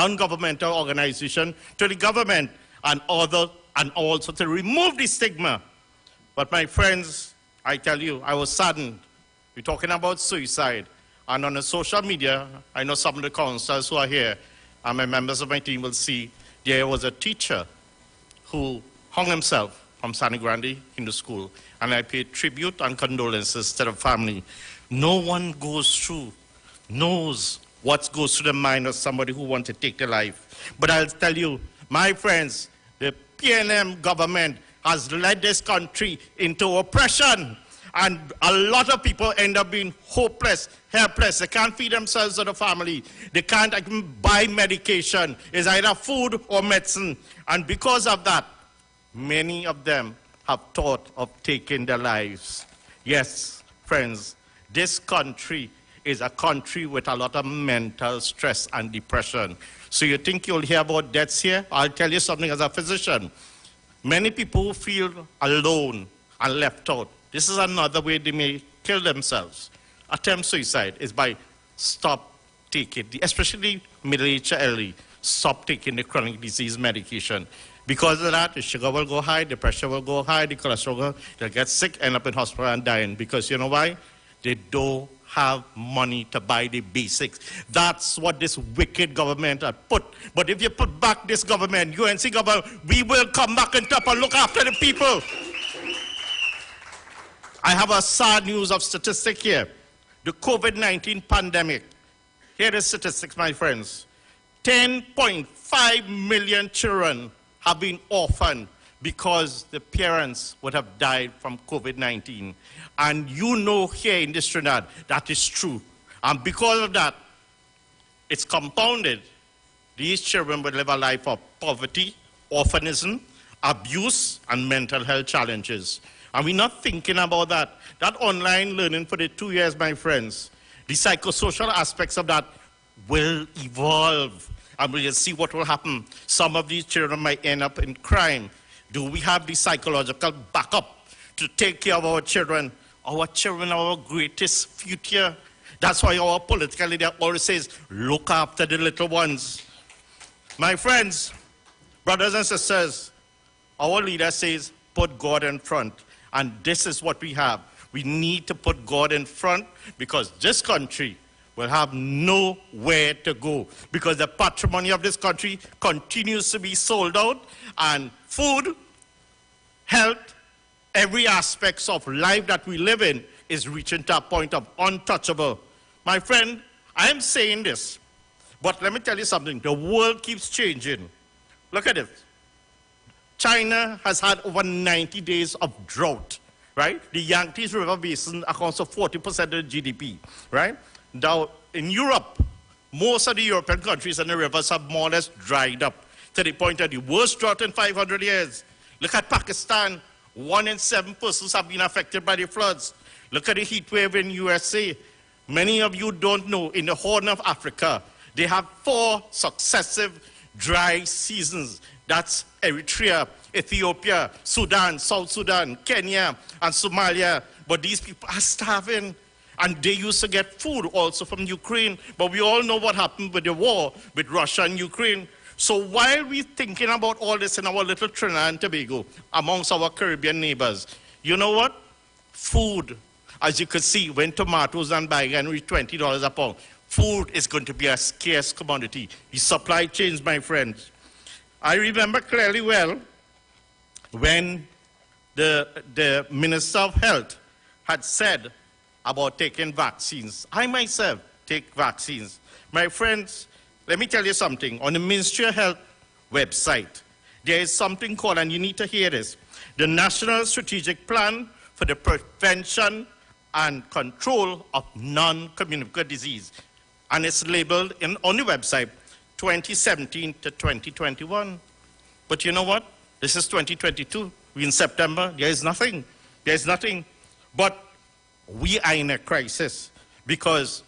non-governmental organization, to the government, and also to remove the stigma. But my friends, I tell you, I was saddened. We're talking about suicide. And on the social media, I know some of the counselors who are here, and my members of my team will see, there was a teacher who hung himself from San Grande in the school. And I paid tribute and condolences to the family. No one knows what goes through the mind of somebody who wants to take their life. But I'll tell you, my friends, the PNM government has led this country into oppression. And a lot of people end up being hopeless, helpless. They can't feed themselves or the family. They can't even buy medication. It's either food or medicine. And because of that, many of them have thought of taking their lives. Yes, friends, this country is a country with a lot of mental stress and depression. So you think you'll hear about deaths here? I'll tell you something as a physician. Many people feel alone and left out. This is another way they may kill themselves. Attempt suicide is by stop taking, especially middle-aged elderly, stop taking the chronic disease medication. Because of that, the sugar will go high, the pressure will go high, the cholesterol will go, they'll get sick, end up in hospital and dying. Because you know why? They don't have money to buy the basics. That's what this wicked government had put. But if you put back this government, UNC government, we will come back on top and look after the people. I have a sad news of statistic here. The COVID-19 pandemic. Here are the statistics, my friends. 10.5 million children have been orphaned because the parents would have died from COVID-19. And you know here in this Trinidad, that is true. And because of that, it's compounded. These children will live a life of poverty, orphanism, abuse, and mental health challenges. And we're not thinking about that. That online learning for the 2 years, my friends, the psychosocial aspects of that will evolve. And we'll see what will happen. Some of these children might end up in crime. Do we have the psychological backup to take care of our children? Our children are our greatest future. That's why our political leader always says, look after the little ones. My friends, brothers and sisters, our leader says, put God in front. And this is what we have. We need to put God in front because this country will have nowhere to go because the patrimony of this country continues to be sold out, and food, health, every aspect of life that we live in is reaching to a point of untouchable. My friend, I am saying this, but let me tell you something. The world keeps changing. Look at it. China has had over 90 days of drought, right? The Yangtze River Basin accounts for 40% of the GDP, right? Now, in Europe, most of the European countries and the rivers have more or less dried up to the point of the worst drought in 500 years. Look at Pakistan. 1 in 7 persons have been affected by the floods. Look at the heat wave in USA. Many of you don't know, in the Horn of Africa, they have 4 successive dry seasons. That's Eritrea, Ethiopia, Sudan, South Sudan, Kenya, and Somalia. But these people are starving. And they used to get food also from Ukraine. But we all know what happened with the war with Russia and Ukraine. So while we're thinking about all this in our little Trinidad and Tobago, amongst our Caribbean neighbors, you know what? Food, as you could see, when tomatoes and bagan reach $20 a pound, food is going to be a scarce commodity. The supply chains, my friends. I remember clearly well when the Minister of Health had said about taking vaccines. I myself take vaccines. My friends, let me tell you something. On the Ministry of Health website, there is something called, and you need to hear this, the National Strategic Plan for the Prevention and Control of Non-Communicable Disease. And it's labeled on the website 2017 to 2021. But you know what? This is 2022. We're in September. There is nothing. There is nothing. But we are in a crisis because,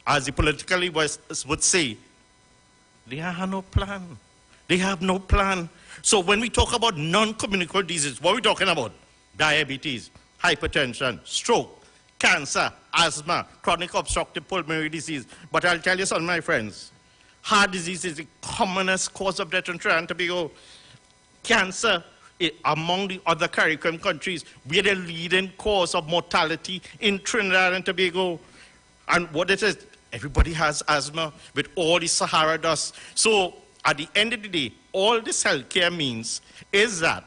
as the political leaders would say, they have no plan. They have no plan. So when we talk about non-communicable diseases, what are we talking about? Diabetes, hypertension, stroke, cancer, asthma, chronic obstructive pulmonary disease. But I'll tell you something, my friends. Heart disease is the commonest cause of death in Trinidad and Tobago. Cancer, among the other CARICOM countries, we are the leading cause of mortality in Trinidad and Tobago. And what it is, everybody has asthma with all the Sahara dust. So at the end of the day, all this healthcare means is that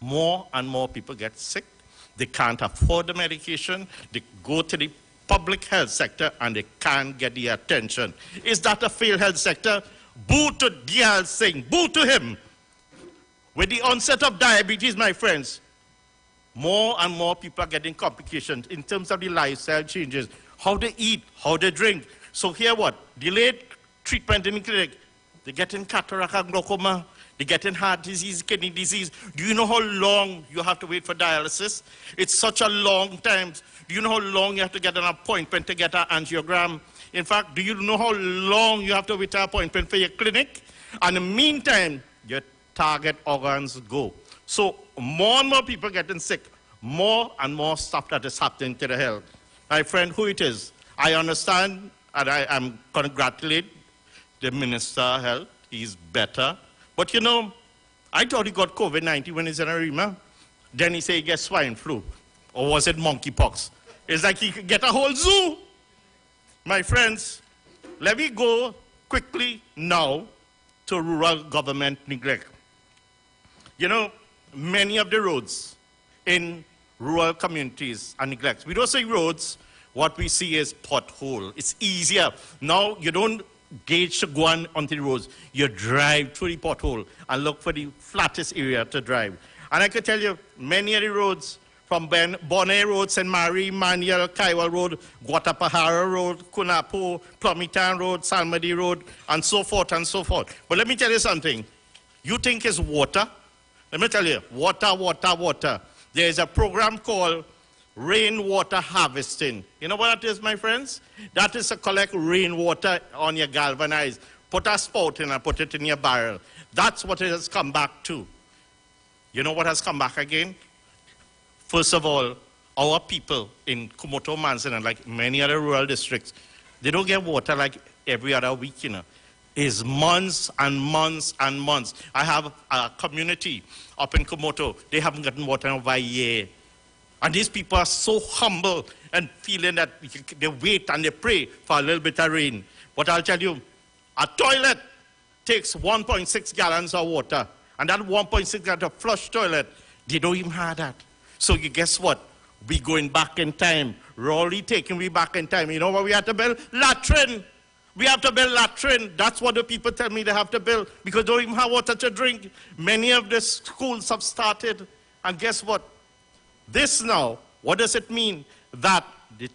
more and more people get sick. They can't afford the medication. They go to the public health sector and they can't get the attention. Is that a failed health sector? Boo to Diyal Singh. Boo to him. With the onset of diabetes, my friends, more and more people are getting complications in terms of the lifestyle changes, how they eat, how they drink. So here what? Delayed treatment in the clinic. They're getting cataract and glaucoma. They're getting heart disease, kidney disease. Do you know how long you have to wait for dialysis? It's such a long time. Do you know how long you have to get an appointment to get an angiogram? In fact, do you know how long you have to wait an appointment for your clinic? And in the meantime, your target organs go. So more and more people getting sick. More and more stuff that is happening to the health. My friend, who it is, I understand, and I am congratulate the Minister of Health. He's better. But you know, I thought he got COVID-19 when he's in Arima. Then he said he gets swine flu. Or was it monkeypox? It's like he could get a whole zoo. My friends, let me go quickly now to rural government neglect. You know, many of the roads in rural communities are neglected. We don't say roads, what we see is pothole. It's easier. Now you don't gauge to go on onto the roads. You drive through the pothole and look for the flattest area to drive. And I can tell you, many of the roads, from Bonnet Road, St. Mary, Manuel, Kaiwal Road, Guatapahara Road, Kunapo, Plomitan Road, Salmadi Road, and so forth and so forth. But let me tell you something. You think it's water? Let me tell you, water, water, water. There is a program called rainwater harvesting. You know what that is, my friends? That is to collect rainwater on your galvanized, put a spout in and put it in your barrel. That's what it has come back to. You know what has come back again? First of all, our people in Kumoto, Manson, and like many other rural districts, they don't get water like every other week, you know. It's months and months and months. I have a community up in Kumoto. They haven't gotten water in over a year. And these people are so humble and feeling that they wait and they pray for a little bit of rain. But I'll tell you, a toilet takes 1.6 gallons of water. And that 1.6 gallons of flush toilet, they don't even have that. So you guess what? We going back in time. Rolly taking we back in time. You know what we have to build? Latrine. We have to build latrine. That's what the people tell me they have to build because they don't even have water to drink. Many of the schools have started. And guess what? This now, what does it mean? That the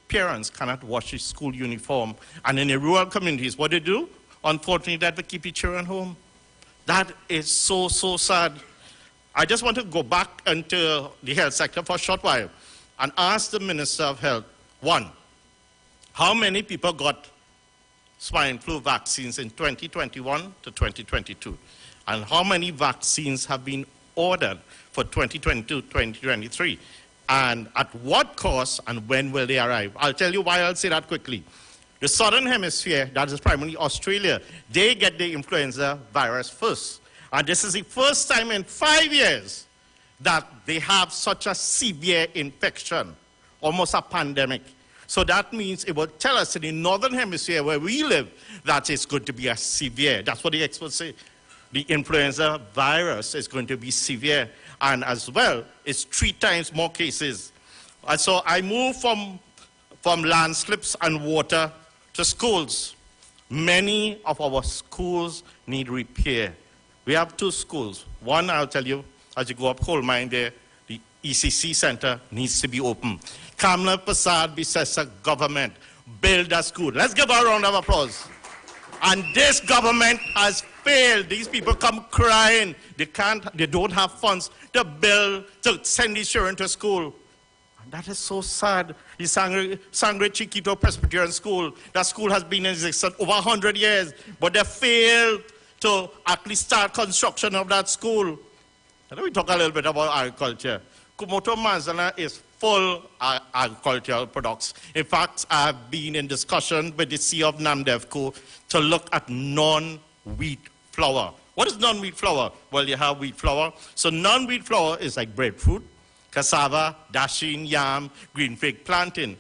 parents cannot wash his school uniform. And in the rural communities, what they do? Unfortunately, that they keep the children home. That is so, so sad. I just want to go back into the health sector for a short while and ask the Minister of Health, one, how many people got swine flu vaccines in 2021 to 2022? And how many vaccines have been ordered for 2022-2023? And at what cost and when will they arrive? I'll tell you why I'll say that quickly. The Southern Hemisphere, that is primarily Australia, they get the influenza virus first. And this is the first time in 5 years that they have such a severe infection, almost a pandemic. So that means it will tell us in the Northern Hemisphere where we live that it's going to be a severe. That's what the experts say. The influenza virus is going to be severe. And as well, it's 3 times more cases. And so I move from landslips and water to schools. Many of our schools need repair. We have 2 schools. One, I'll tell you, as you go up Coal Mine there, the ECC Center needs to be open. Kamla Prasad Bisesa government build a school. Let's give a round of applause. And this government has failed. These people come crying. They don't have funds to build, to send these children to school. And that is so sad. The Sangre Chiquito Presbyterian School, that school has been in existence over 100 years, but they failed to at least start construction of that school. And then we talk a little bit about agriculture. Kumoto Manzana is full of agricultural products. In fact, I've been in discussion with the CEO of NAMDEVCO to look at non-wheat flour. What is non-wheat flour? Well, you have wheat flour. So non-wheat flour is like breadfruit, cassava, dasheen, yam, green fig, plantain.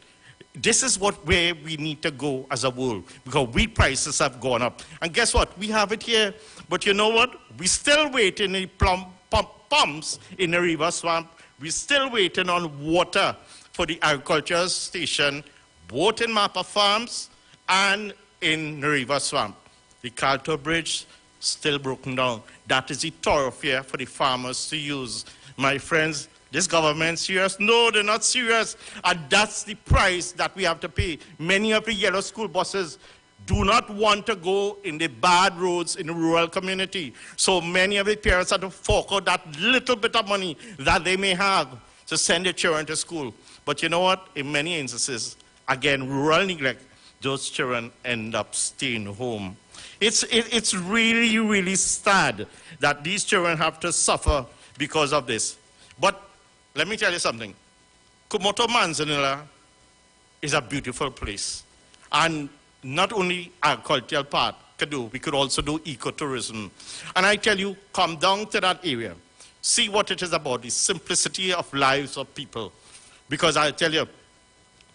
This is where we need to go as a world, because wheat prices have gone up. And guess what? We have it here. But you know what? We still waiting in pumps in the river swamp. We're still waiting on water for the agricultural station, both in Mapa Farms and in the river swamp. The Calto Bridge still broken down. That is the thoroughfare for the farmers to use. My friends, this government serious? No, they're not serious. And that's the price that we have to pay. Many of the yellow school buses do not want to go in the bad roads in the rural community. So many of the parents have to fork out that little bit of money that they may have to send their children to school. But you know what? In many instances, again, rural neglect, those children end up staying home. It's really, really sad that these children have to suffer because of this. But let me tell you something. Kumoto Manzanilla is a beautiful place. And not only agricultural part could do, we could also do ecotourism. And I tell you, come down to that area. See what it is about, the simplicity of lives of people. Because I tell you,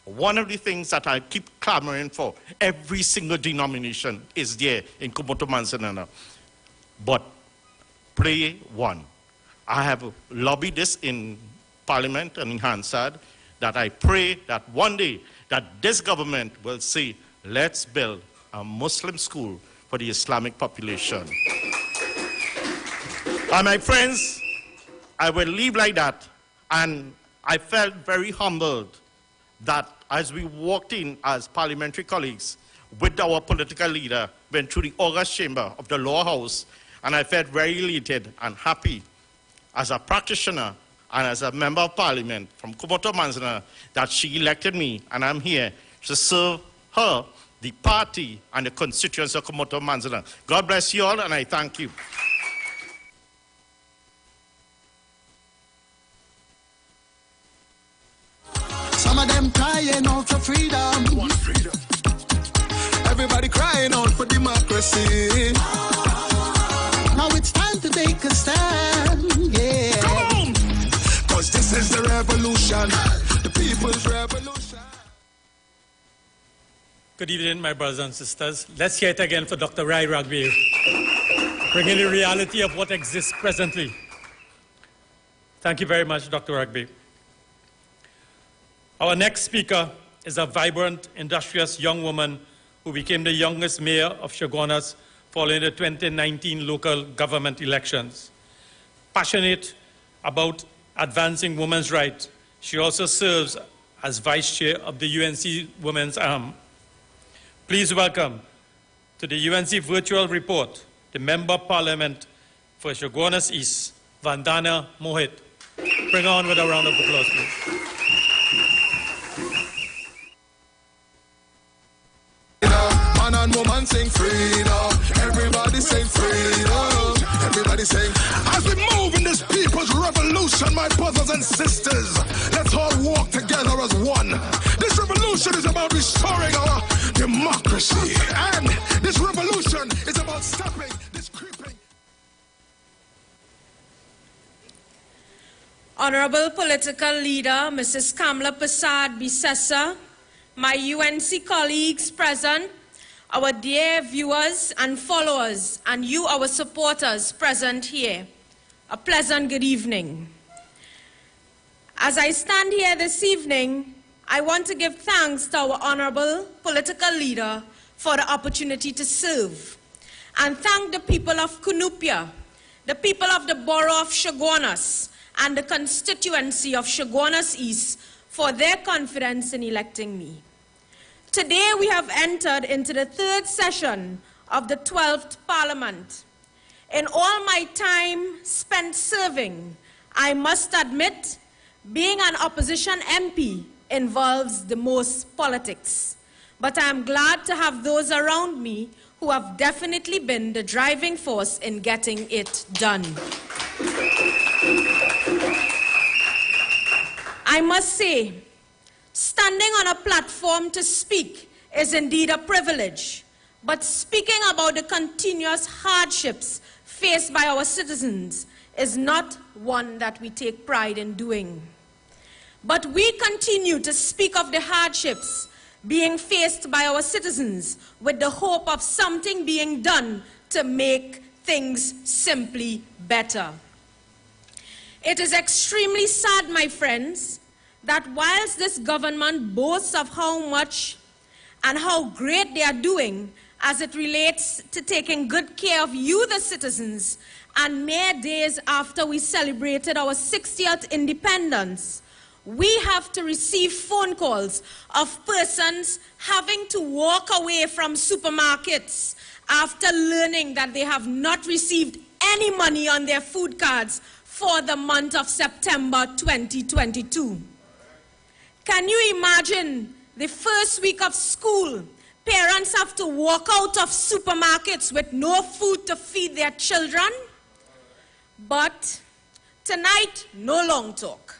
one of the things that I keep clamoring for, every single denomination is there in Kumoto Manzanilla. But play one. I have lobbied this in Parliament and in Hansard, that I pray that one day that this government will say, let's build a Muslim school for the Islamic population. And my friends, I will leave like that. And I felt very humbled that as we walked in as parliamentary colleagues with our political leader, went through the August chamber of the lower house, and I felt very elated and happy as a practitioner and as a member of parliament from Kumoto Manzanilla that she elected me, and I'm here to serve her, the party, and the constituents of Kumoto Manzanilla. God bless you all, and I thank you. Some of them crying out for freedom. Want freedom. Everybody crying out for democracy. Now it's time to take a stand, yeah. Come on! Cause this is the revolution, the people's revolution. Good evening, my brothers and sisters. Let's hear it again for Dr. Rai Ragbir, bringing the reality of what exists presently. Thank you very much, Dr. Ragbir. Our next speaker is a vibrant, industrious young woman who became the youngest mayor of Chaguanas following the 2019 local government elections. Passionate about advancing women's rights, she also serves as vice chair of the UNC Women's Arm. Please welcome to the UNC Virtual Report, the Member of Parliament for Chaguanas East, Vandana Mohit. Bring her on with a round of applause, please. Man and woman sing freedom. Everybody sing freedom. Everybody sing. As we move in this people's revolution, my brothers and sisters, let's all walk together as one. This revolution is about restoring our democracy. And this revolution is about stopping this creeping. Honorable Political Leader, Mrs. Kamla Prasad Bisesa, my UNC colleagues present, our dear viewers and followers, and you, our supporters present here, a pleasant good evening. As I stand here this evening, I want to give thanks to our honorable political leader for the opportunity to serve, and thank the people of Cunupia, the people of the borough of Chaguanas, and the constituency of Chaguanas East for their confidence in electing me. Today we have entered into the third session of the 12th Parliament. In all my time spent serving, I must admit, being an opposition MP involves the most politics. But I am glad to have those around me who have definitely been the driving force in getting it done. I must say, standing on a platform to speak is indeed a privilege, But speaking about the continuous hardships faced by our citizens is not one that we take pride in doing. But we continue to speak of the hardships being faced by our citizens with the hope of something being done to make things simply better. It is extremely sad, my friends, that whilst this government boasts of how much and how great they are doing as it relates to taking good care of you, the citizens, and mere days after we celebrated our 60th independence, we have to receive phone calls of persons having to walk away from supermarkets after learning that they have not received any money on their food cards for the month of September 2022. Can you imagine the first week of school, parents have to walk out of supermarkets with no food to feed their children? But tonight, no long talk.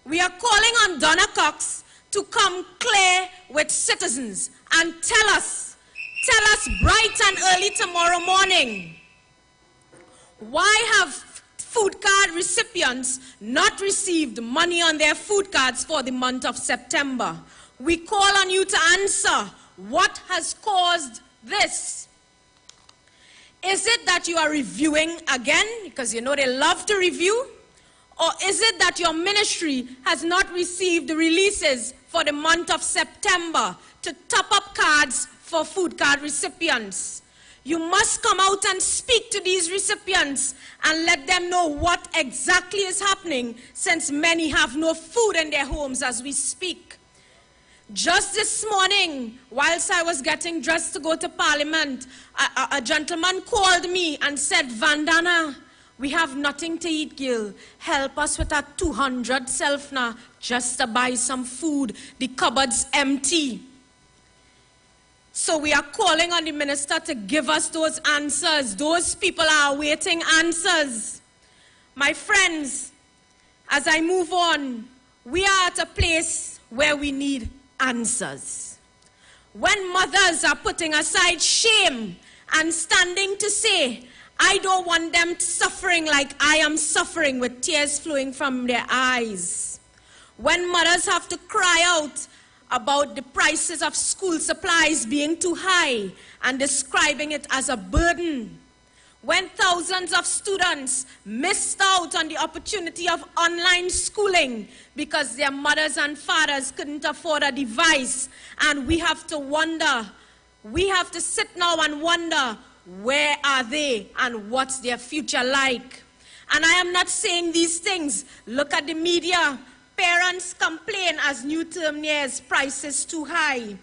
We are calling on Donna Cox to come clear with citizens and tell us bright and early tomorrow morning, why have food card recipients not received money on their food cards for the month of September? We call on you to answer what has caused this. Is it that you are reviewing again, because you know they love to review? Or is it that your ministry has not received the releases for the month of September to top up cards for food card recipients? You must come out and speak to these recipients and let them know what exactly is happening, since many have no food in their homes as we speak. Just this morning, whilst I was getting dressed to go to Parliament, a gentleman called me and said, Vandana, we have nothing to eat, Gil. Help us with our 200 self now, just to buy some food. The cupboard's empty. So we are calling on the minister to give us those answers. Those people are awaiting answers. My friends, as I move on, we are at a place where we need answers. When mothers are putting aside shame and standing to say, I don't want them suffering like I am suffering, with tears flowing from their eyes. When mothers have to cry out about the prices of school supplies being too high and describing it as a burden. When thousands of students missed out on the opportunity of online schooling because their mothers and fathers couldn't afford a device, and we have to wonder, we have to sit now and wonder, where are they and what's their future like? And I am not saying these things. Look at the media. Parents complain as new term nears, prices too high.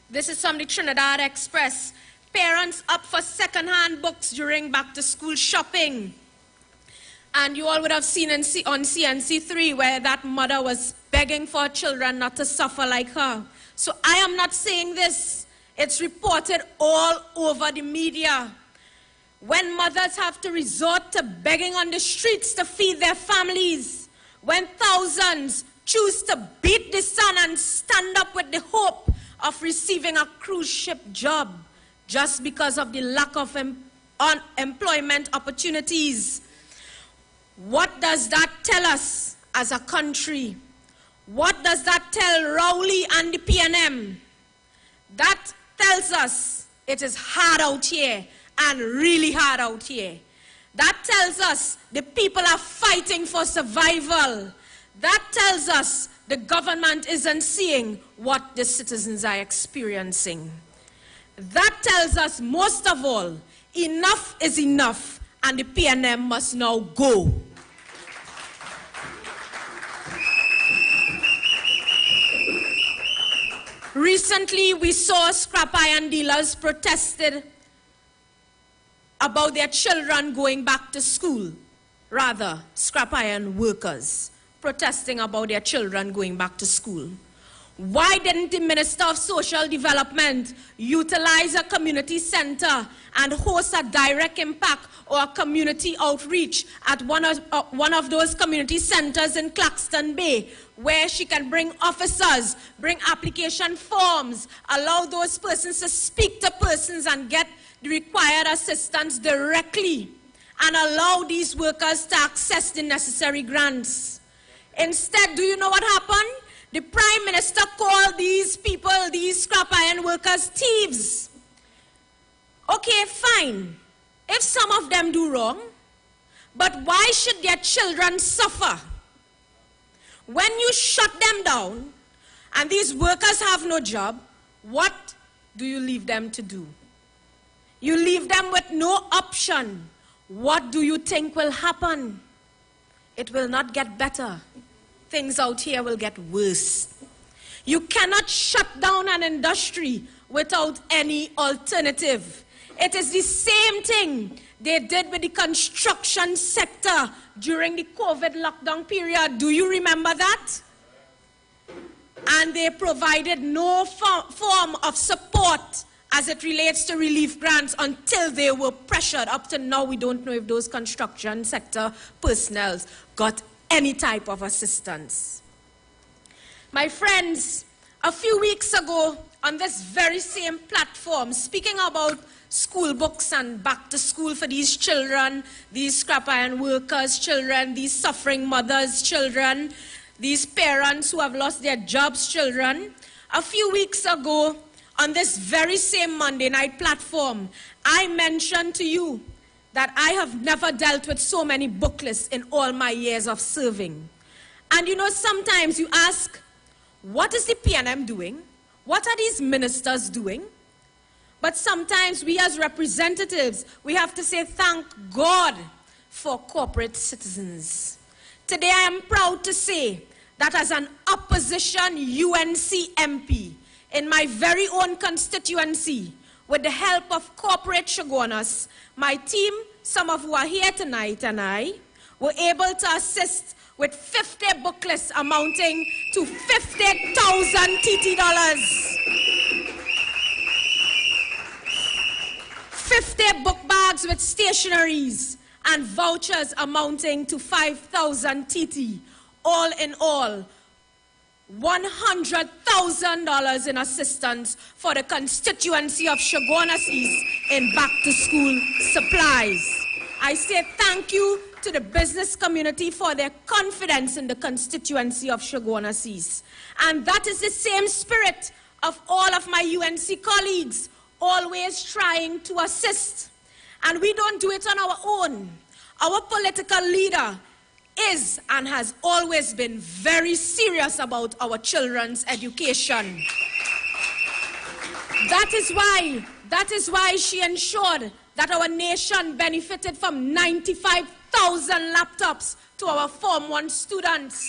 This is from the Trinidad Express. Parents up for second-hand books during back-to-school shopping. And you all would have seen on CNC3 where that mother was begging for her children not to suffer like her. So I am not saying this. It's reported all over the media. When mothers have to resort to begging on the streets to feed their families, when thousands choose to beat the sun and stand up with the hope of receiving a cruise ship job just because of the lack of employment opportunities, what does that tell us as a country? What does that tell Rowley and the PNM? That tells us it is hard out here, and really hard out here. That tells us the people are fighting for survival. That tells us the government isn't seeing what the citizens are experiencing. That tells us, most of all, enough is enough, and the PNM must now go. Recently, we saw scrap iron dealers protested about their children going back to school. Rather, scrap iron workers protesting about their children going back to school. Why didn't the Minister of Social Development utilize a community center and host a direct impact or a community outreach at one of those community centers in Claxton Bay, where she can bring officers, bring application forms, allow those persons to speak to persons and get the required assistance directly, and allow these workers to access the necessary grants? Instead, do you know what happened? The Prime Minister called these people, these scrap iron workers, thieves. Okay, fine, if some of them do wrong, but why should their children suffer? When you shut them down and these workers have no job, what do you leave them to do? You leave them with no option. What do you think will happen? It will not get better. Things out here will get worse. You cannot shut down an industry without any alternative. It is the same thing they did with the construction sector during the COVID lockdown period. Do you remember that? And they provided no form of support as it relates to relief grants until they were pressured. Up to now, we don't know if those construction sector personnel got any type of assistance. My friends, a few weeks ago on this very same platform, speaking about school books and back to school for these children, these scrap iron workers' children, these suffering mothers' children, these parents who have lost their jobs' children, a few weeks ago on this very same Monday night platform, I mentioned to you that I have never dealt with so many booklets in all my years of serving. And you know, sometimes you ask, what is the PNM doing? What are these ministers doing? But sometimes we as representatives, we have to say thank God for corporate citizens. Today I am proud to say that as an opposition UNC MP in my very own constituency, with the help of corporate Shogunas, my team, some of who are here tonight, and I, were able to assist with 50 booklets amounting to 50,000 TT dollars. 50 book bags with stationaries and vouchers amounting to 5,000 TT. All in all, $100,000 in assistance for the constituency of Shogunas East in back-to-school supplies. I say thank you to the business community for their confidence in the constituency of Shogunas East. And that is the same spirit of all of my UNC colleagues, always trying to assist. And we don't do it on our own. Our political leader is and has always been very serious about our children's education. That is why she ensured that our nation benefited from 95,000 laptops to our Form 1 students.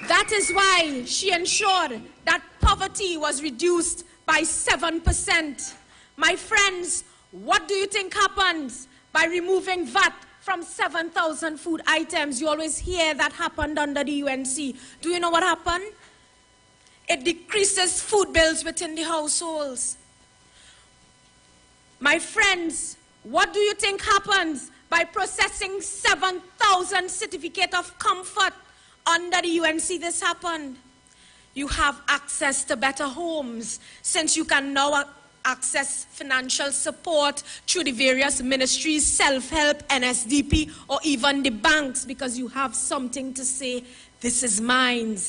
That is why she ensured that poverty was reduced by 7%. My friends, what do you think happens by removing VAT from 7,000 food items? You always hear that happened under the UNC. Do you know what happened? It decreases food bills within the households. My friends, what do you think happens by processing 7,000 certificate of comfort under the UNC? This happened. You have access to better homes, since you can now access financial support through the various ministries, self-help, NSDP, or even the banks, because you have something to say, this is mine.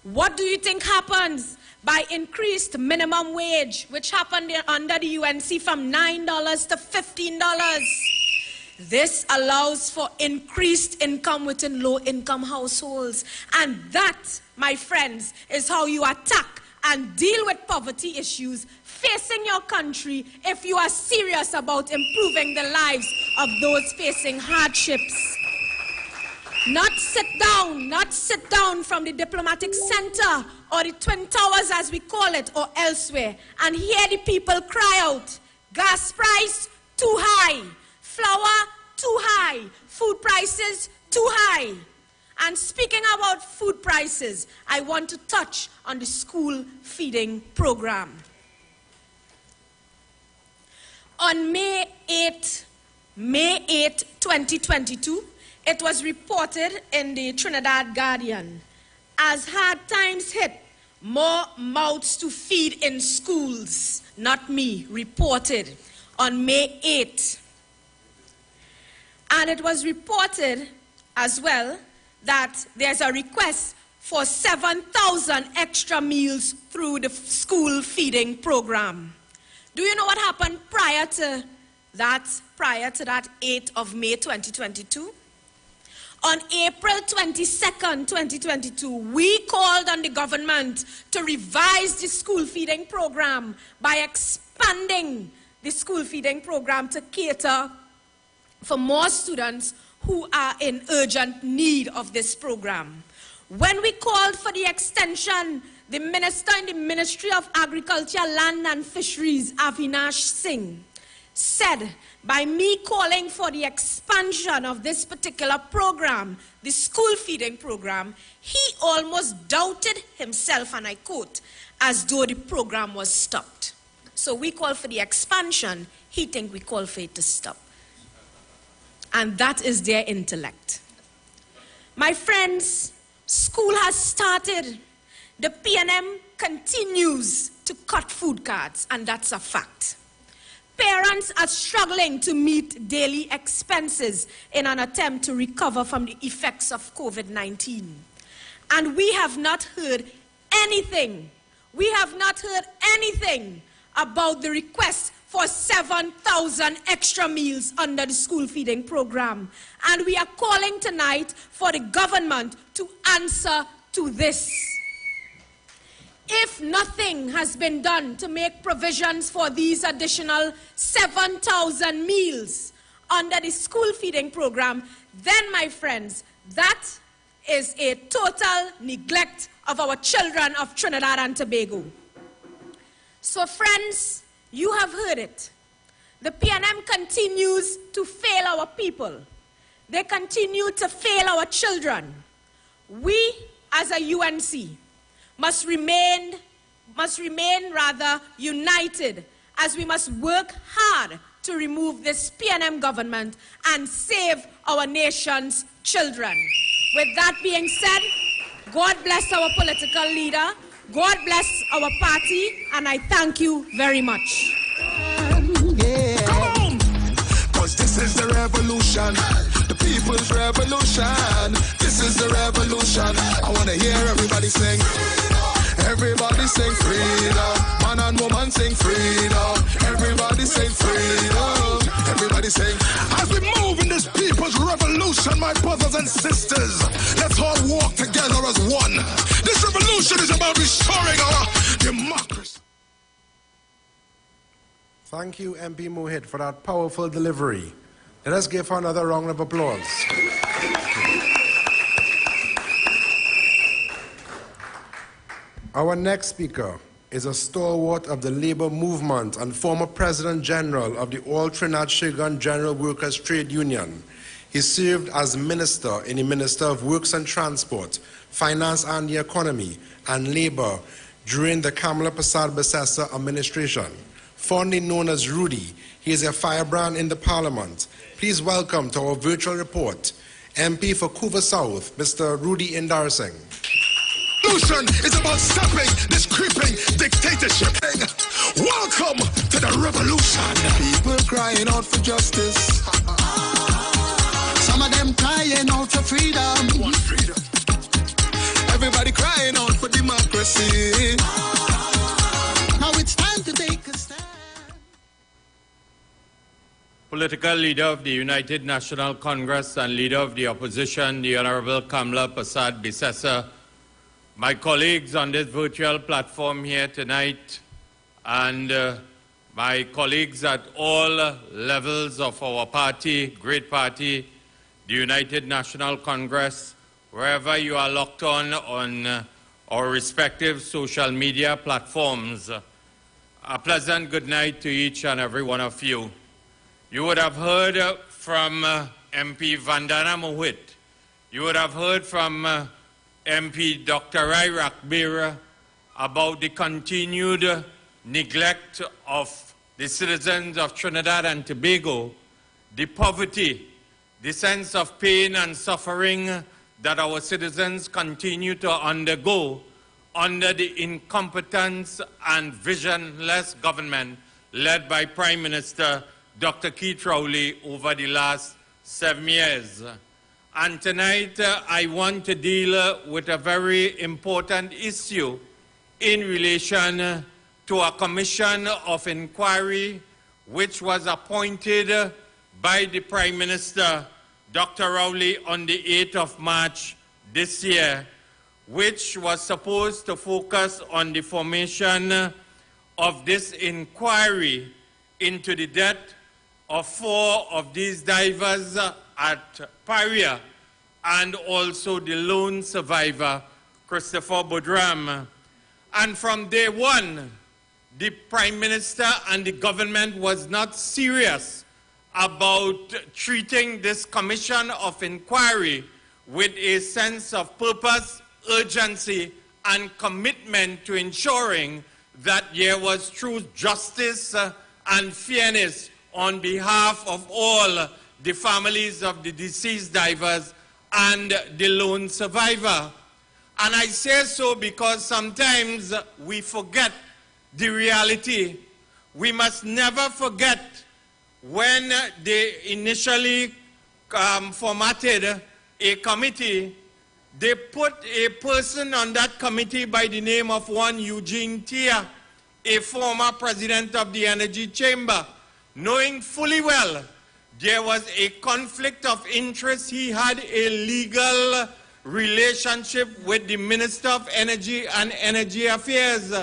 What do you think happens by increased minimum wage, which happened under the UNC from $9 to $15? This allows for increased income within low-income households. And that, my friends, is how you attack and deal with poverty issues facing your country if you are serious about improving the lives of those facing hardships. Not sit down from the diplomatic center or the Twin Towers as we call it, or elsewhere, and hear the people cry out, gas price too high, flour too high, food prices too high. And speaking about food prices, I want to touch on the school feeding program. On May 8, 2022, it was reported in the Trinidad Guardian, as hard times hit, more mouths to feed in schools, not me, reported on May 8. And it was reported as well that there's a request for 7,000 extra meals through the school feeding program. Do you know what happened prior to that 8th of May 2022? On April 22nd, 2022, we called on the government to revise the school feeding program by expanding the school feeding program to cater for more students who are in urgent need of this program. When we called for the extension, the minister in the Ministry of Agriculture, Land and Fisheries, Avinash Singh, said, by me calling for the expansion of this particular program, the school feeding program, he almost doubted himself, and I quote, as though the program was stopped. So we call for the expansion, he thinks we call for it to stop. And that is their intellect. My friends, school has started. The PNM continues to cut food cards, and that's a fact. Parents are struggling to meet daily expenses in an attempt to recover from the effects of COVID-19. And we have not heard anything. We have not heard anything about the request for 7,000 extra meals under the school feeding program. And we are calling tonight for the government to answer to this. If nothing has been done to make provisions for these additional 7,000 meals under the school feeding program, then, my friends, that is a total neglect of our children of Trinidad and Tobago. So, friends, you have heard it. The PNM continues to fail our people. They continue to fail our children. We, as a UNC, must remain united, as we must work hard to remove this PNM government and save our nation's children. With that being said, God bless our political leader, God bless our party, and I thank you very much. Come on! Cause this is the revolution, the people's revolution. This is the revolution. I wanna hear everybody sing. Everybody sing freedom. Man and woman sing freedom. Everybody sing freedom. Everybody sing. As we move in this people's revolution, my brothers and sisters, let's all walk together as one. This revolution is about restoring our democracy. Thank you, MP Mohit, for that powerful delivery. Let us give her another round of applause. Our next speaker is a stalwart of the labor movement and former President General of the All Trinidad Sugar and General Workers Trade Union. He served as Minister in the Minister of Works and Transport, Finance and the Economy, and Labor during the Kamala Persad-Bissessar administration. Fondly known as Rudy, he is a firebrand in the Parliament. Please welcome to our virtual report, MP for Couva South, Mr. Rudy Indarsingh. Revolution is about stopping this creeping dictatorship. Welcome to the revolution. People crying out for justice. Some of them crying out for freedom. Want freedom. Everybody crying out for democracy. Now it's time to take a stand. Political leader of the United National Congress and leader of the opposition, the Honorable Kamala Persad-Bissessar, my colleagues on this virtual platform here tonight, and my colleagues at all levels of our party, great party, the United National Congress, wherever you are locked on our respective social media platforms, a pleasant good night to each and every one of you. You would have heard from MP Vandana Mohit You would have heard from MP Dr. Iwer about the continued neglect of the citizens of Trinidad and Tobago, the poverty, the sense of pain and suffering that our citizens continue to undergo under the incompetence and visionless government led by Prime Minister Dr. Keith Rowley over the last 7 years. And tonight I want to deal with a very important issue in relation to a commission of inquiry which was appointed by the Prime Minister Dr. Rowley on the 8th of March this year, which was supposed to focus on the formation of this inquiry into the death of 4 of these divers at Paria and also the lone survivor, Christopher Boudram. And from day one, the Prime Minister and the government was not serious about treating this commission of inquiry with a sense of purpose, urgency, and commitment to ensuring that there was true justice and fairness on behalf of all the families of the deceased divers and the lone survivor. And I say so because sometimes we forget the reality. We must never forget when they initially formatted a committee, they put a person on that committee by the name of one Eugene Tia, a former president of the Energy Chamber, knowing fully well there was a conflict of interest. He had a legal relationship with the Minister of Energy and Energy Affairs.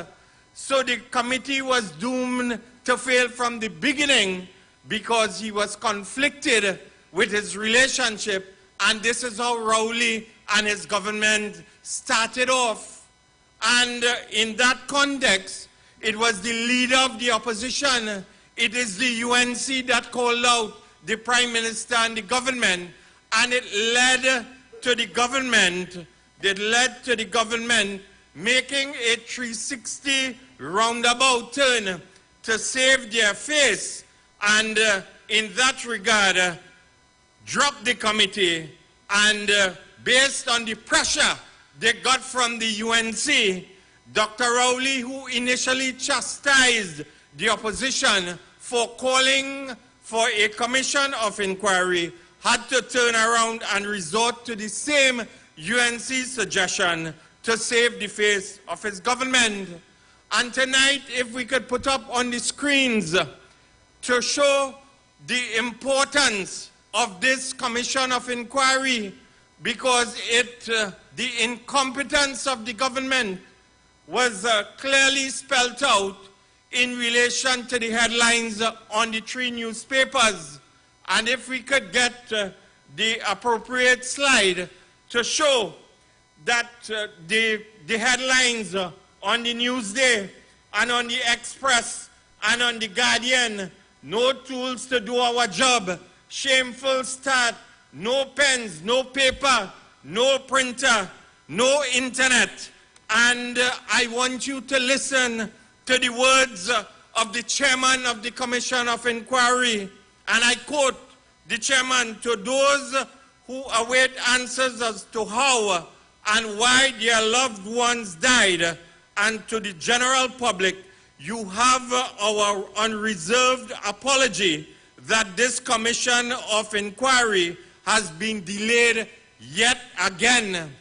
So the committee was doomed to fail from the beginning because he was conflicted with his relationship, and this is how Rowley and his government started off. And in that context, it was the leader of the opposition, it is the UNC that called out the Prime Minister and the government, and it led to the government making a 360 roundabout turn to save their face, and in that regard, dropped the committee, and based on the pressure they got from the UNC, Dr. Rowley, who initially chastised the opposition for calling for a commission of inquiry, had to turn around and resort to the same UNC suggestion to save the face of his government. And tonight, if we could put up on the screens to show the importance of this commission of inquiry, because the incompetence of the government was clearly spelled out in relation to the headlines on the 3 newspapers. And if we could get the appropriate slide to show that the headlines on the Newsday and on the Express and on the Guardian, no tools to do our job, shameful start, no pens, no paper, no printer, no internet. And I want you to listen to the words of the chairman of the Commission of Inquiry. And I quote the chairman: "To those who await answers as to how and why their loved ones died, and to the general public, you have our unreserved apology that this commission of inquiry has been delayed yet again."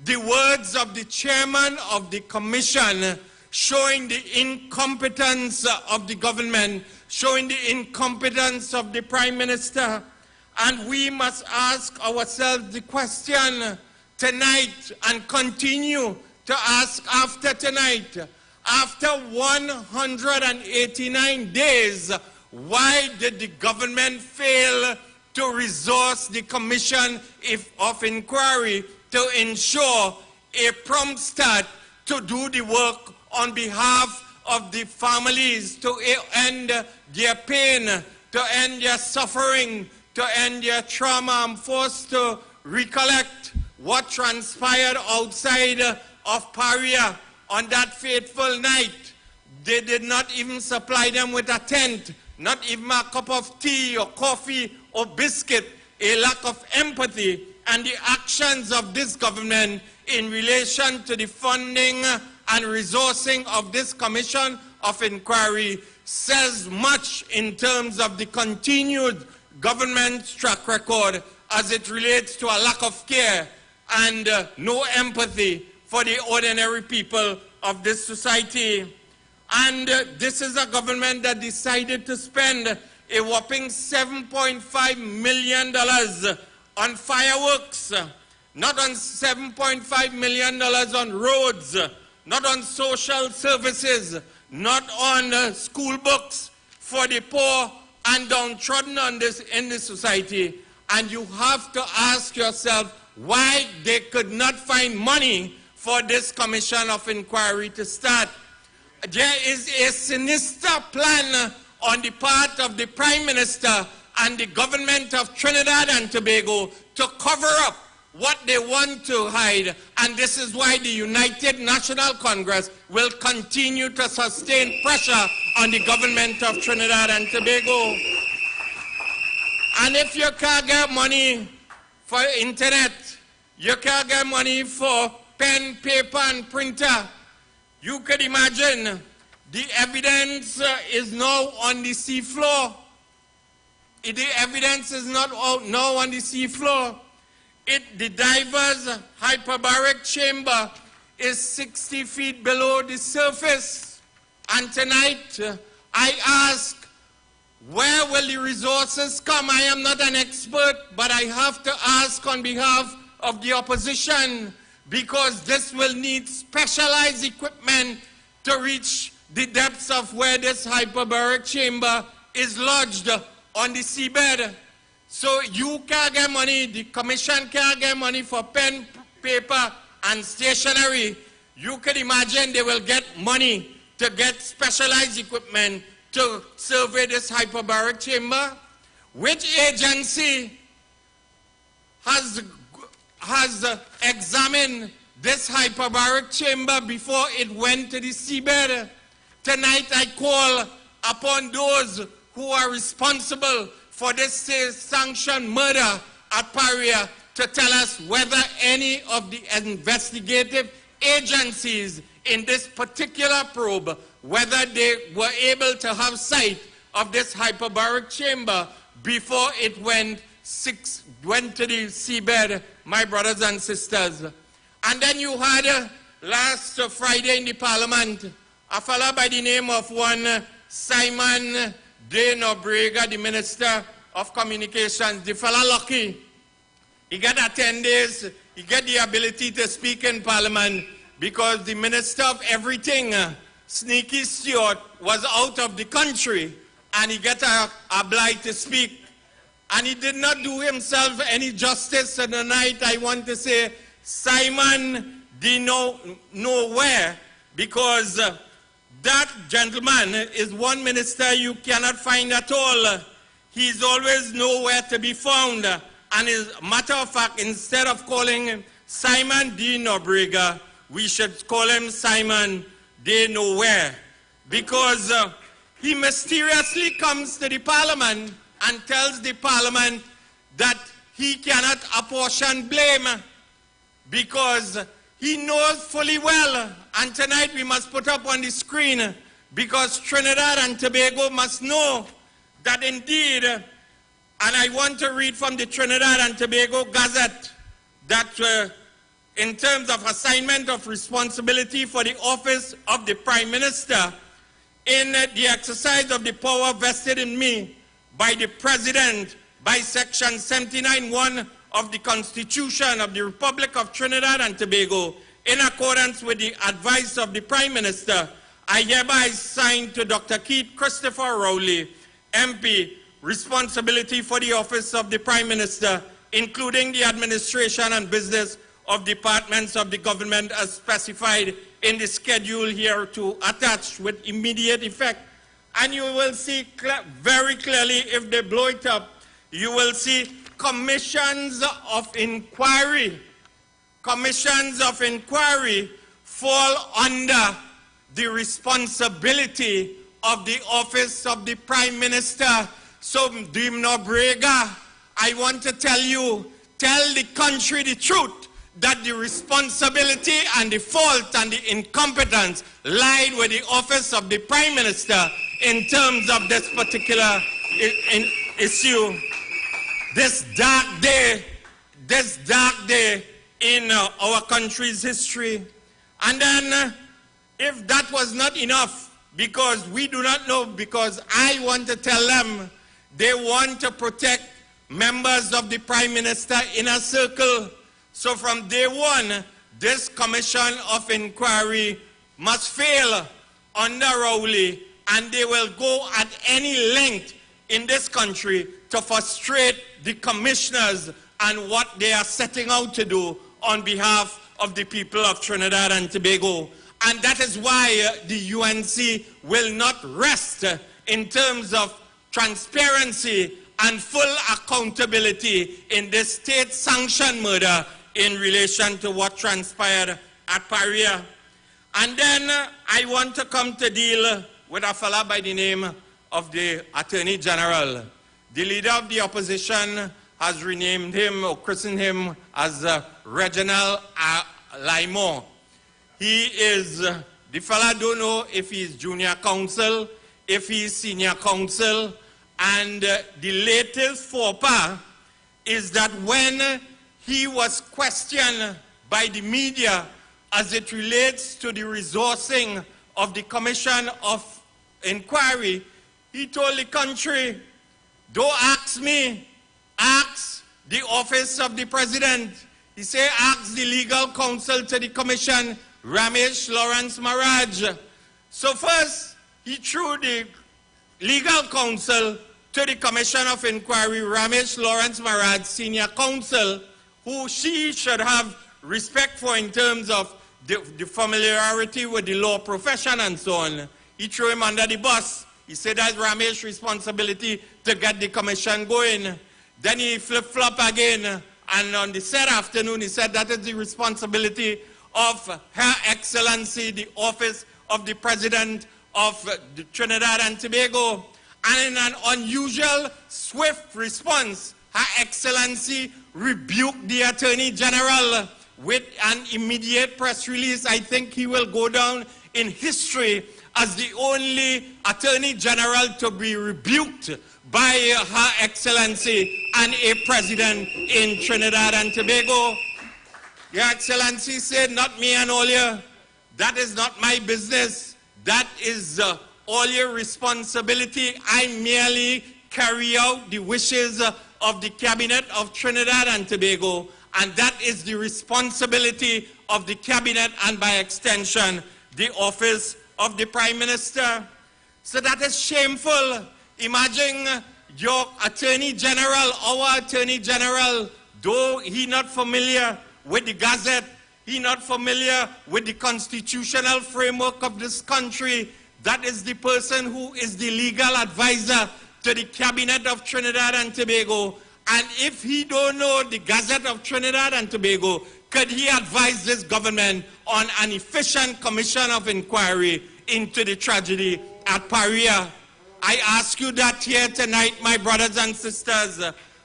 The words of the chairman of the commission showing the incompetence of the government, showing the incompetence of the Prime Minister. And we must ask ourselves the question tonight and continue to ask after tonight. After 189 days, why did the government fail to resource the commission of inquiry to ensure a prompt start to do the work on behalf of the families, to end their pain, to end their suffering, to end their trauma? I'm forced to recollect what transpired outside of Paria on that fateful night. They did not even supply them with a tent, not even a cup of tea or coffee or biscuit. A lack of empathy and the actions of this government in relation to the funding and resourcing of this commission of inquiry says much in terms of the continued government track record as it relates to a lack of care and no empathy for the ordinary people of this society. And this is a government that decided to spend a whopping $7.5 million on fireworks, not on $7.5 million on roads, not on social services, not on school books for the poor and downtrodden in this society. And you have to ask yourself why they could not find money for this commission of inquiry to start. There is a sinister plan on the part of the Prime Minister and the government of Trinidad and Tobago to cover up what they want to hide, and this is why the United National Congress will continue to sustain pressure on the government of Trinidad and Tobago. And if you can't get money for internet, you can't get money for pen, paper, and printer, you could imagine the evidence is now on the seafloor. The evidence is not now on the seafloor. The diver's hyperbaric chamber is 60 feet below the surface. And tonight, I ask, where will the resources come? I am not an expert, but I have to ask on behalf of the opposition, because this will need specialized equipment to reach the depths of where this hyperbaric chamber is lodged on the seabed. So you can't get money, the commission can't get money for pen, paper, and stationery. You can imagine they will get money to get specialized equipment to survey this hyperbaric chamber. Which agency has examined this hyperbaric chamber before it went to the seabed? Tonight I call upon those who are responsible for this sanctioned murder at Paria to tell us whether any of the investigative agencies in this particular probe, whether they were able to have sight of this hyperbaric chamber before it went to the seabed, my brothers and sisters. And then you had last Friday in the Parliament, a fellow by the name of one Simon De Nobrega, the Minister of Communications. The fellow lucky. He got 10 days, he got the ability to speak in Parliament because the Minister of Everything, Sneaky Stewart, was out of the country and he got obliged to speak. And he did not do himself any justice. So tonight I want to say Simon De Nowhere, because that gentleman is one minister you cannot find at all. He's always nowhere to be found. And as a matter of fact, instead of calling him Simon De Nobrega, we should call him Simon De Nowhere. Because he mysteriously comes to the Parliament and tells the Parliament that he cannot apportion blame because he knows fully well, and tonight we must put up on the screen, because Trinidad and Tobago must know that indeed, and I want to read from the Trinidad and Tobago Gazette, that in terms of assignment of responsibility for the office of the Prime Minister, in the exercise of the power vested in me by the President by Section 79(1) of the Constitution of the Republic of Trinidad and Tobago, in accordance with the advice of the Prime Minister, I hereby assign to Dr. Keith Christopher Rowley, MP, responsibility for the office of the Prime Minister, including the administration and business of departments of the government as specified in the schedule here to attach with immediate effect. And you will see very clearly, if they blow it up, you will see commissions of inquiry commissions of inquiry fall under the responsibility of the office of the Prime Minister. So, Dim Nobrega, I want to tell you, tell the country the truth, that the responsibility and the fault and the incompetence lied with the office of the Prime Minister in terms of this particular issue. This dark day in our country's history. And then, if that was not enough, because we do not know, because I want to tell them they want to protect members of the Prime Minister inner circle. So from day one, this commission of inquiry must fail under Rowley, and they will go at any length in this country to frustrate the commissioners and what they are setting out to do on behalf of the people of Trinidad and Tobago. And that is why the UNC will not rest in terms of transparency and full accountability in this state-sanctioned murder in relation to what transpired at Paria. And then I want to come to deal with a fella by the name of the Attorney General. The leader of the opposition has renamed him or christened him as Reginald Limo. He is, the fella don't know if he's junior counsel, if he's senior counsel, and the latest faux pas is that when he was questioned by the media as it relates to the resourcing of the Commission of Inquiry, he told the country, don't ask me, ask the office of the president. He said, ask the legal counsel to the commission, Ramesh Lawrence Maharaj. So first, he threw the legal counsel to the Commission of Inquiry, Ramesh Lawrence Maharaj, senior counsel, who she should have respect for in terms of the familiarity with the law profession and so on. He threw him under the bus. He said that's Ramesh's responsibility to get the commission going. Then he flip-flop again, and on the said afternoon, he said that is the responsibility of Her Excellency, the Office of the President of Trinidad and Tobago. And in an unusual, swift response, Her Excellency rebuked the Attorney General with an immediate press release. I think he will go down in history as the only Attorney General to be rebuked by Her Excellency and a president in Trinidad and Tobago. Your Excellency said, not me and all you. That is not my business. That is all your responsibility. I merely carry out the wishes of the Cabinet of Trinidad and Tobago, and that is the responsibility of the Cabinet and by extension, the Office of the Prime Minister. So that is shameful. Imagine your Attorney General, our Attorney General, though he not familiar with the Gazette, he not familiar with the constitutional framework of this country. That is the person who is the legal advisor to the Cabinet of Trinidad and Tobago. And if he don't know the Gazette of Trinidad and Tobago, could he advise this government on an efficient commission of inquiry into the tragedy at Paria? I ask you that here tonight, my brothers and sisters.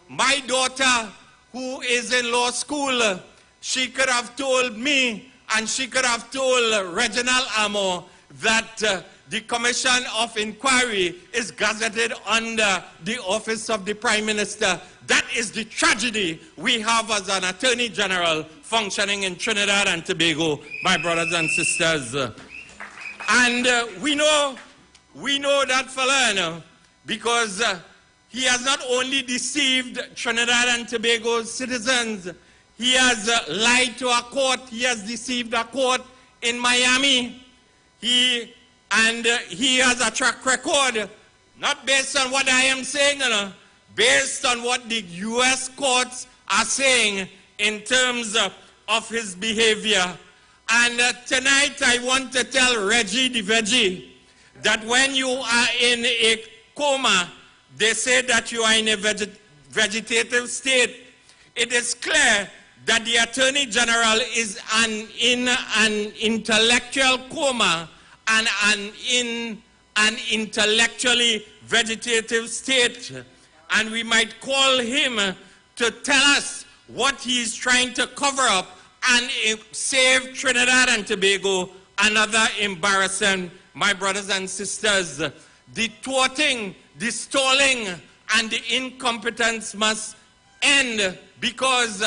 My daughter, who is in law school, she could have told me and she could have told Reginald Amo that the Commission of Inquiry is gazetted under the Office of the Prime Minister. That is the tragedy we have as an Attorney General functioning in Trinidad and Tobago, my brothers and sisters. And we know that fella, because he has not only deceived Trinidad and Tobago's citizens, he has lied to a court, he has deceived a court in Miami. He has a track record, not based on what I am saying, based on what the U.S. courts are saying in terms of his behavior. And tonight I want to tell Reggie the Veggie that when you are in a coma, they say that you are in a vegetative state. It is clear that the Attorney General is in an intellectual coma and in an intellectually vegetative state. And we might call him to tell us what he's trying to cover up and save Trinidad and Tobago another embarrassing, my brothers and sisters. The thwarting, the stalling, and the incompetence must end, because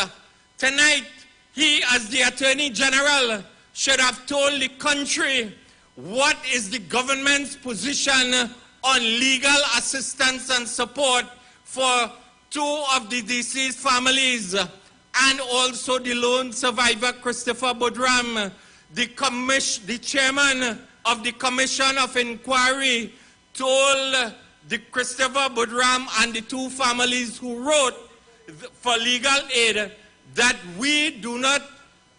tonight he, as the Attorney General, should have told the country what is the government's position on legal assistance and support for 2 of the deceased families, and also the lone survivor Christopher Budram. The chairman of the Commission of Inquiry told the Christopher Budram and the 2 families who wrote for legal aid that we do not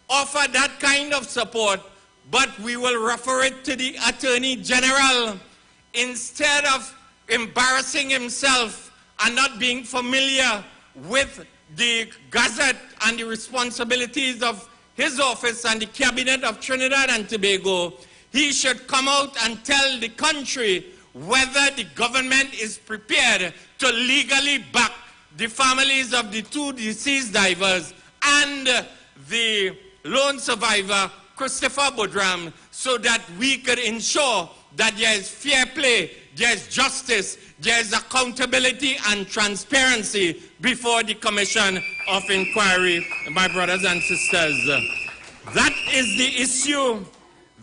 offer that kind of support, but we will refer it to the Attorney General. Instead of embarrassing himself and not being familiar with the Gazette and the responsibilities of his office and the cabinet of Trinidad and Tobago, he should come out and tell the country whether the government is prepared to legally back the families of the 2 deceased divers and the lone survivor Christopher Budram, so that we could ensure that there is fair play, there is justice, there is accountability and transparency before the Commission of Inquiry, my brothers and sisters. That is the issue.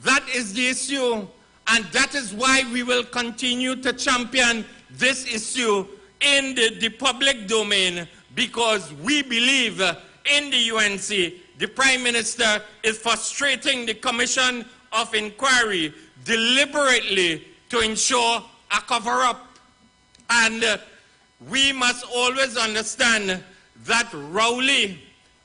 That is the issue. And that is why we will continue to champion this issue in the public domain, because we believe in the UNC. The Prime Minister is frustrating the Commission of Inquiry deliberately to ensure a cover-up. And we must always understand that Rowley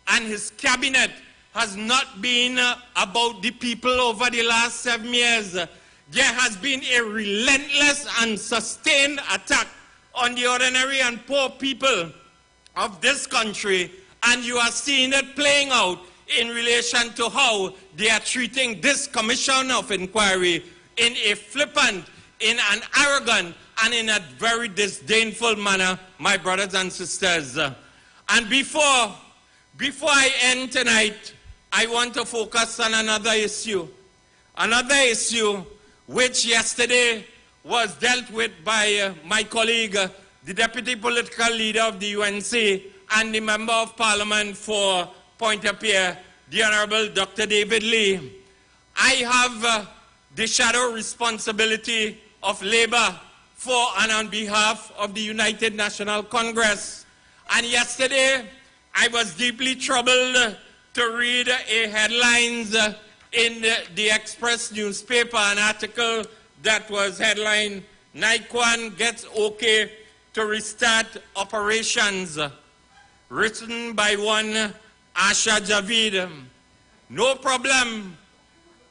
and his cabinet has not been about the people over the last 7 years. There has been a relentless and sustained attack on the ordinary and poor people of this country, and you are seeing it playing out in relation to how they are treating this Commission of Inquiry in a flippant, in an arrogant, and in a very disdainful manner, my brothers and sisters. And before I end tonight, I want to focus on another issue which yesterday was dealt with by my colleague, the Deputy Political Leader of the UNC and the Member of Parliament for Pointe-à-Pierre, the Honorable Dr. David Lee. I have the shadow responsibility of labor for and on behalf of the United National Congress. And yesterday, I was deeply troubled to read a headlines in the Express newspaper, an article that was headlined, "NICOAN Gets Okay to Restart Operations," written by one Asha Javid. No problem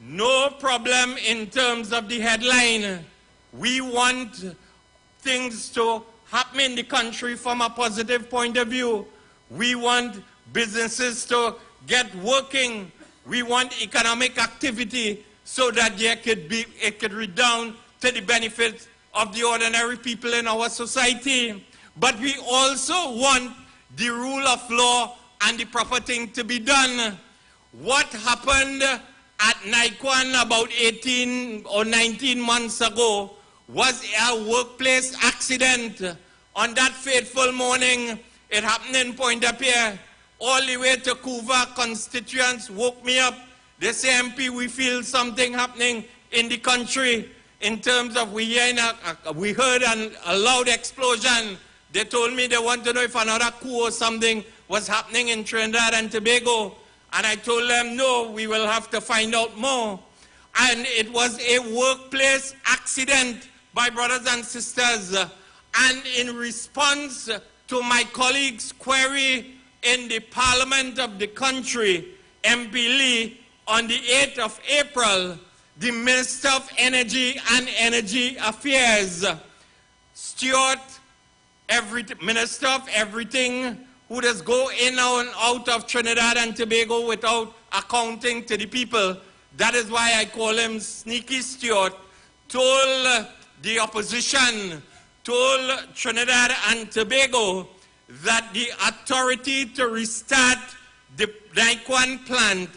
in terms of the headline. We want things to happen in the country from a positive point of view. We want businesses to get working. We want economic activity so that it could redound to the benefit of the ordinary people in our society. But we also want the rule of law and the proper thing to be done. What happened at NICOAN about 18 or 19 months ago was a workplace accident. On that fateful morning, it happened in Pointe-à-Pierre. All the way to Couva, constituents woke me up. They say, "MP, we feel something happening in the country in terms of we heard a loud explosion." They told me they want to know if another coup or something was happening in Trinidad and Tobago. And I told them, no, we will have to find out more. And it was a workplace accident, my brothers and sisters. And in response to my colleague's query in the Parliament of the country, MP Lee, on the 8th of April, the Minister of Energy and Energy Affairs, Minister of Everything, who just go in and out of Trinidad and Tobago without accounting to the people. That is why I call him Sneaky Stewart. Told the opposition, told Trinidad and Tobago that the authority to restart the Naikwan plant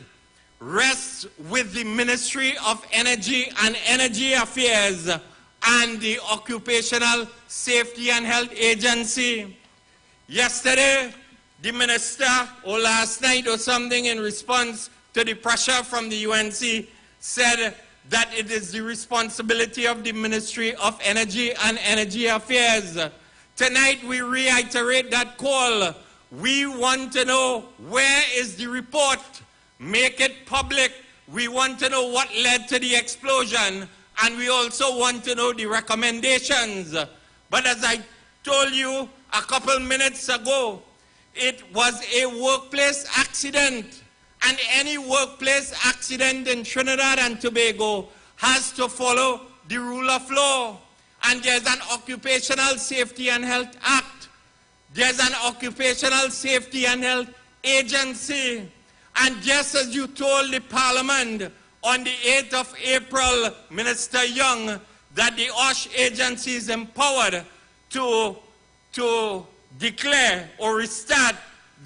rests with the Ministry of Energy and Energy Affairs and the Occupational Safety and Health Agency. Yesterday, the minister, or last night or something, in response to the pressure from the UNC, said that it is the responsibility of the Ministry of Energy and Energy Affairs. Tonight, we reiterate that call. We want to know where is the report. Make it public. We want to know what led to the explosion, and we also want to know the recommendations. But as I told you a couple minutes ago, it was a workplace accident, and any workplace accident in Trinidad and Tobago has to follow the rule of law. And there's an Occupational Safety and Health Act. There's an Occupational Safety and Health Agency. And just as you told the Parliament on the 8th of April, Minister Young, that the OSH agency is empowered to declare or restart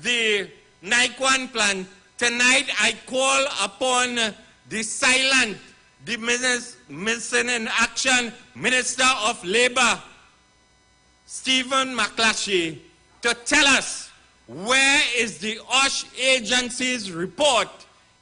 the Naikwan plant, tonight I call upon the silent, the missing in action Minister of Labour, Stephen McClatchy, to tell us where is the OSH agency's report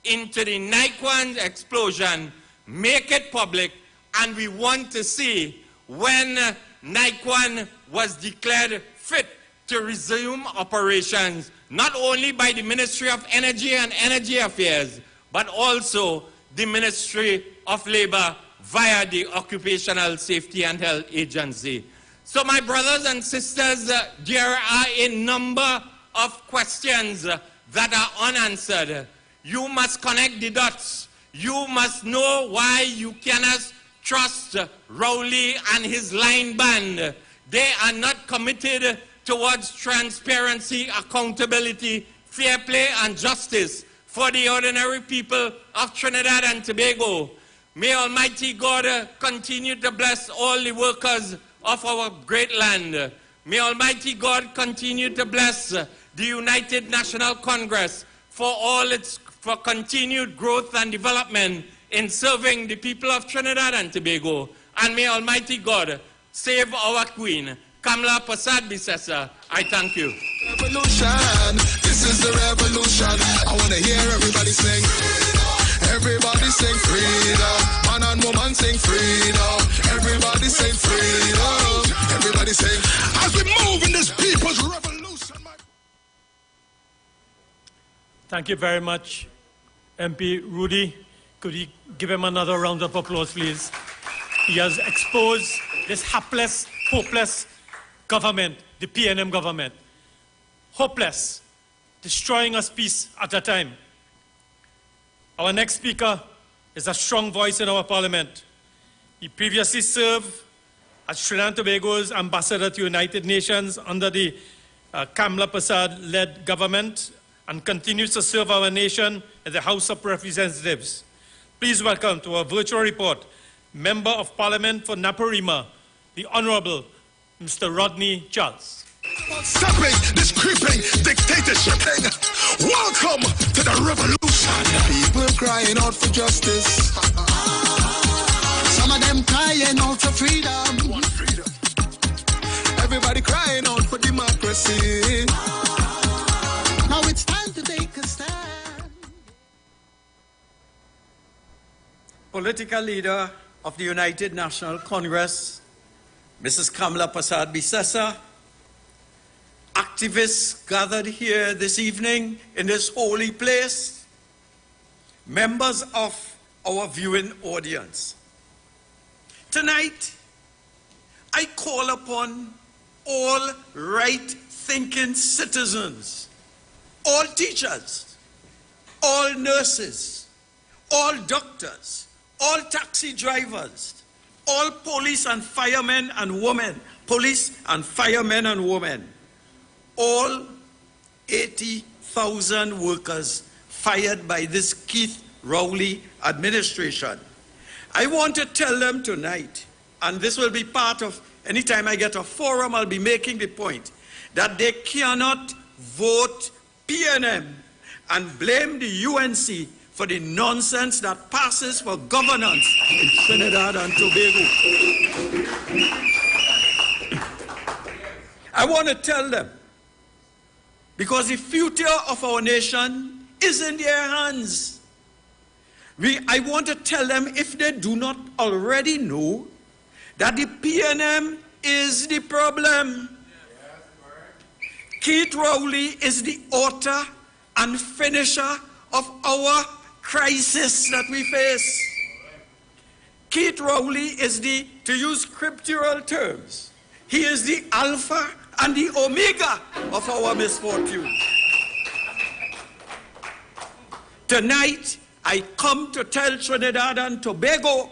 into the Naikwan explosion. Make it public, and we want to see when Naikwan was declared fit to resume operations, not only by the Ministry of Energy and Energy Affairs, but also the Ministry of Labour via the Occupational Safety and Health Agency. So my brothers and sisters, there are a number of questions that are unanswered. You must connect the dots. You must know why you cannot trust Rowley and his line band. They are not committed towards transparency, accountability, fair play, and justice for the ordinary people of Trinidad and Tobago. May Almighty God continue to bless all the workers of our great land. May Almighty God continue to bless the United National Congress for continued growth and development in serving the people of Trinidad and Tobago. And may Almighty God save our Queen, Kamla Persad-Bissessar. I thank you. Revolution, this is the revolution. I want to hear everybody sing. Everybody sing freedom. Man and woman sing freedom. Everybody sing freedom. Everybody sing. As we move in this people's revolution. Thank you very much, MP Rudy. Could you give him another round of applause, please? He has exposed this hapless, hopeless government, the PNM government. Hopeless, destroying us piece at a time. Our next speaker is a strong voice in our parliament. He previously served as Trinidad and Tobago's ambassador to United Nations under the Kamla Persad-led government and continues to serve our nation in the House of Representatives. Please welcome to our virtual report, Member of Parliament for Naparima, the Honorable Mr. Rodney Charles. Stopping this creeping dictatorship. Welcome to the revolution. People crying out for justice. Some of them crying out for freedom. Want freedom. Everybody crying out for democracy. Now it's time to take a stand. Political leader of the United National Congress, Mrs. Kamla Persad-Bissessar, activists gathered here this evening in this holy place, members of our viewing audience. Tonight, I call upon all right-thinking citizens, all teachers, all nurses, all doctors, all taxi drivers, all police and firemen and women, police and firemen and women, all 80,000 workers fired by this Keith Rowley administration. I want to tell them tonight, and this will be part of, anytime I get a forum, I'll be making the point, that they cannot vote PNM and blame the UNC for the nonsense that passes for governance in Trinidad and Tobago. I want to tell them, because the future of our nation is in their hands. I want to tell them, if they do not already know, that the PNM is the problem. Keith Rowley is the author and finisher of our crisis that we face. Keith Rowley is the, to use scriptural terms, he is the Alpha and the Omega of our misfortune. Tonight, I come to tell Trinidad and Tobago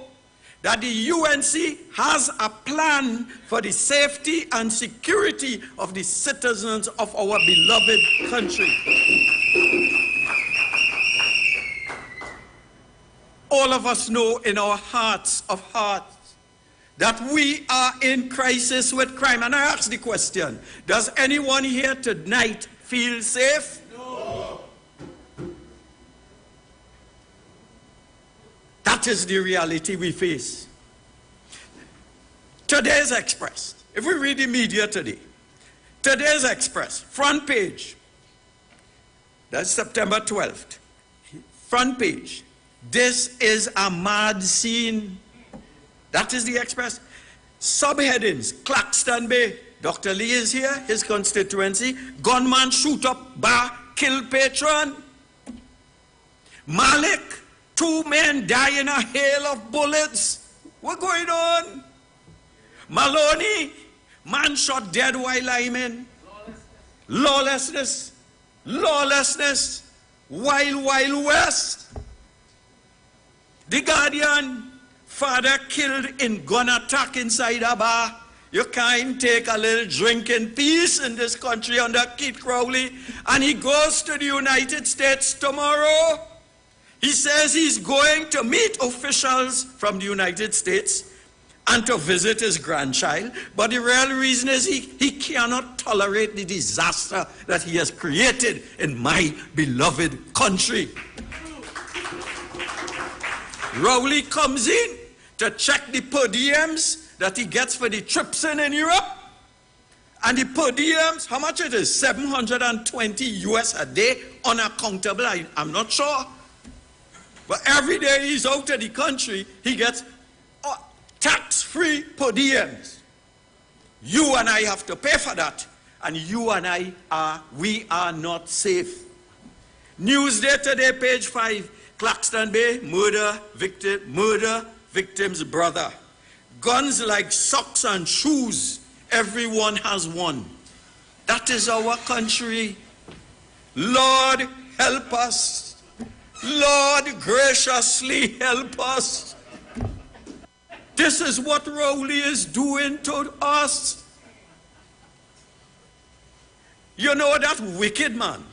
that the UNC has a plan for the safety and security of the citizens of our beloved country. All of us know in our hearts of hearts that we are in crisis with crime. And I ask the question, does anyone here tonight feel safe? No. That is the reality we face. Today's Express, if we read the media today, today's Express, front page, that's September 12th, front page, this is a mad scene. That is the Express. Subheadings, Claxton Bay, Dr. Lee is here, his constituency, gunman shoot up bar, kill patron. Malik, 2 men die in a hail of bullets. What's going on? Maloney, man shot dead while liming. Lawlessness. Lawlessness. Wild West. The Guardian, father killed in gun attack inside a bar. You can't take a little drink in peace in this country under Keith Rowley. And he goes to the United States tomorrow. He says he's going to meet officials from the United States and to visit his grandchild. But the real reason is he cannot tolerate the disaster that he has created in my beloved country. Rowley comes in to check the per diems that he gets for the trips in Europe. And the per diems, how much it is? 720 US a day, unaccountable, I'm not sure. But every day he's out of the country, he gets tax-free per diems. You and I have to pay for that. And you and we are not safe. Newsday today, page 5, Claxton Bay, murder victim's brother. Guns like socks and shoes, everyone has one. That is our country. Lord, help us. Lord, graciously help us. This is what Rowley is doing to us. You know, that wicked man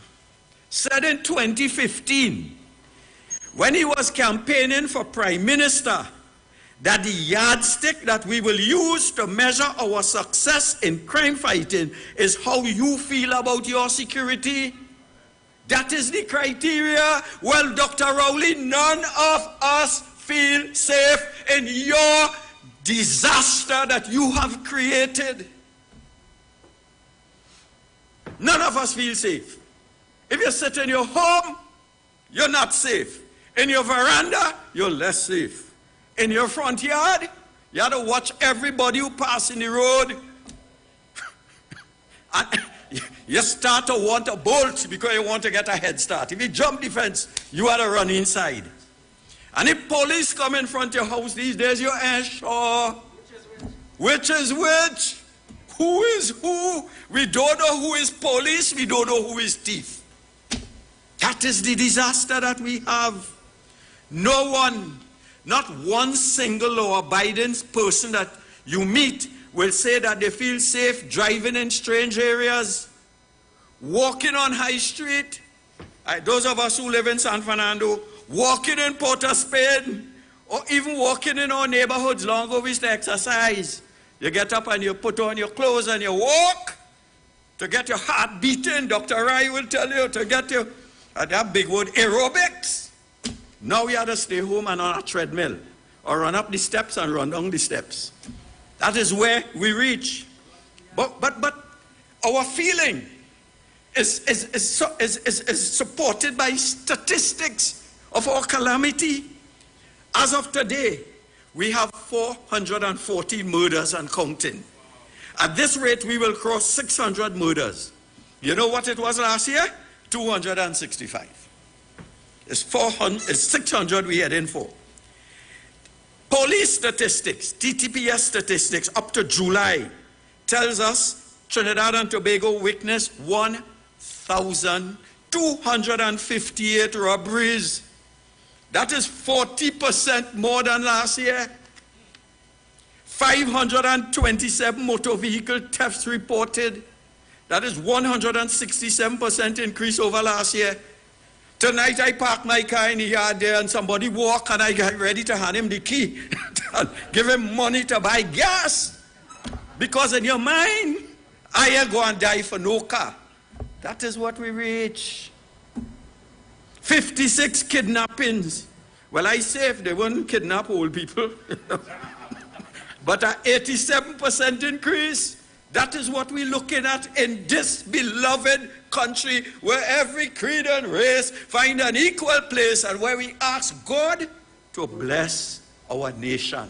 said in 2015, when he was campaigning for Prime Minister, that the yardstick that we will use to measure our success in crime fighting is how you feel about your security. That is the criteria. Well, Dr. Rowley, none of us feel safe in your disaster that you have created. None of us feel safe. If you sit in your home, you're not safe. In your veranda, you're less safe. In your front yard, you have to watch everybody who pass in the road. And you start to want to bolt because you want to get a head start. If you jump the fence, you have to run inside. And if police come in front of your house these days, you're sure. Which is which? Who is who? We don't know who is police. We don't know who is thief. That is the disaster that we have. No one, not one single law-abiding person that you meet will say that they feel safe driving in strange areas. walking on High Street, those of us who live in San Fernando, walking in Port of Spain, or even walking in our neighborhoods long ago we used to exercise. You get up and you put on your clothes and you walk to get your heart beating. Dr. Rai will tell you to get your, that big word, aerobics. Now we have to stay home and on a treadmill, or run up the steps and run down the steps. That is where we reach. But our feeling is supported by statistics of our calamity. As of today, we have 414 murders and counting. At this rate, we will cross 600 murders. You know what it was last year? 265. It's 600 we heading for. Police statistics, TTPS statistics up to July tells us Trinidad and Tobago witnessed 1,258 robberies. That is 40% more than last year. 527 motor vehicle thefts reported. That is 167% increase over last year. Tonight I park my car in the yard there and somebody walk and I get ready to hand him the key. Give him money to buy gas. Because in your mind, I ain't going to die for no car. That is what we reach. 56 kidnappings. Well, I say if they wouldn't kidnap old people. But an 87% increase. That is what we're looking at in this beloved country where every creed and race find an equal place and where we ask God to bless our nation.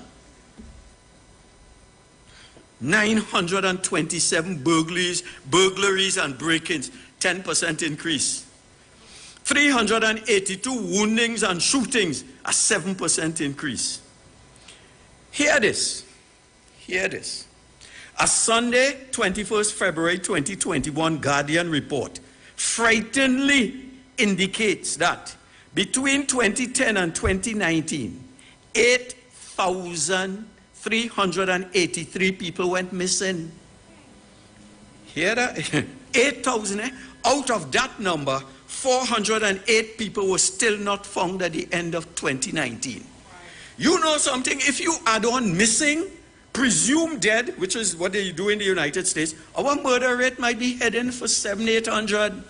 927 burglaries and break-ins, 10% increase. 382 woundings and shootings, a 7% increase. Hear this. Hear this. A Sunday, 21st February 2021 Guardian report frighteningly indicates that between 2010 and 2019, 8,383 people went missing. Hear that? 8,000. Out of that number, 408 people were still not found at the end of 2019. You know something? If you add on missing, presumed dead, which is what they do in the United States, our murder rate might be heading for 700-800.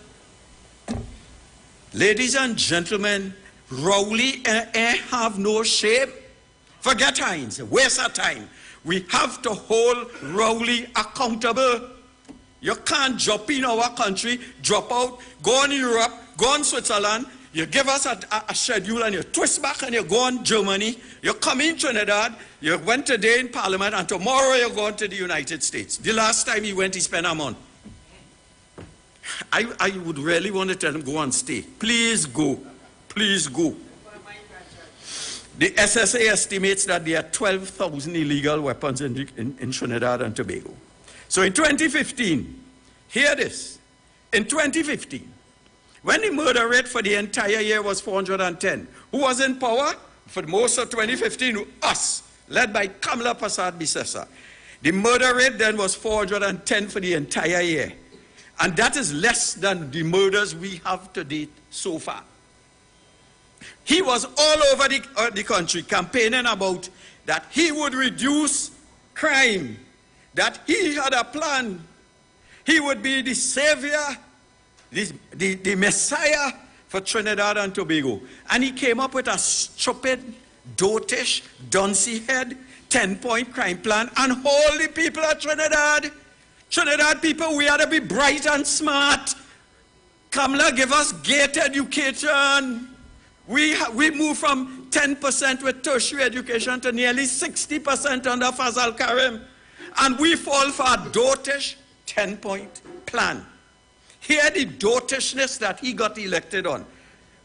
Ladies and gentlemen, Rowley have no shame. Forget Hines, waste of time. We have to hold Rowley accountable. You can't jump in our country, drop out, go in Europe, go in Switzerland, you give us a schedule and you twist back and you go on Germany, you come in Trinidad, you went today in Parliament and tomorrow you're going to the United States. The last time he went, he spent a month. I would really want to tell him, go and stay. Please go. Please go. The SSA estimates that there are 12,000 illegal weapons in Trinidad and Tobago. So in 2015, hear this, in 2015, when the murder rate for the entire year was 410, who was in power? For most of 2015, us, led by Kamla Persad-Bissessar. The murder rate then was 410 for the entire year. And that is less than the murders we have to date so far. He was all over the country campaigning about that he would reduce crime, that he had a plan. He would be the savior, the messiah for Trinidad and Tobago. And he came up with a stupid, dotish, dunce-head, 10-point crime plan and hold the people of Trinidad. Trinidad people, we ought to be bright and smart. Kamla, give us gate education. We move from 10% with tertiary education to nearly 60% under Fazal Karim. And we fall for a dotish 10-point plan. Hear the dotishness that he got elected on.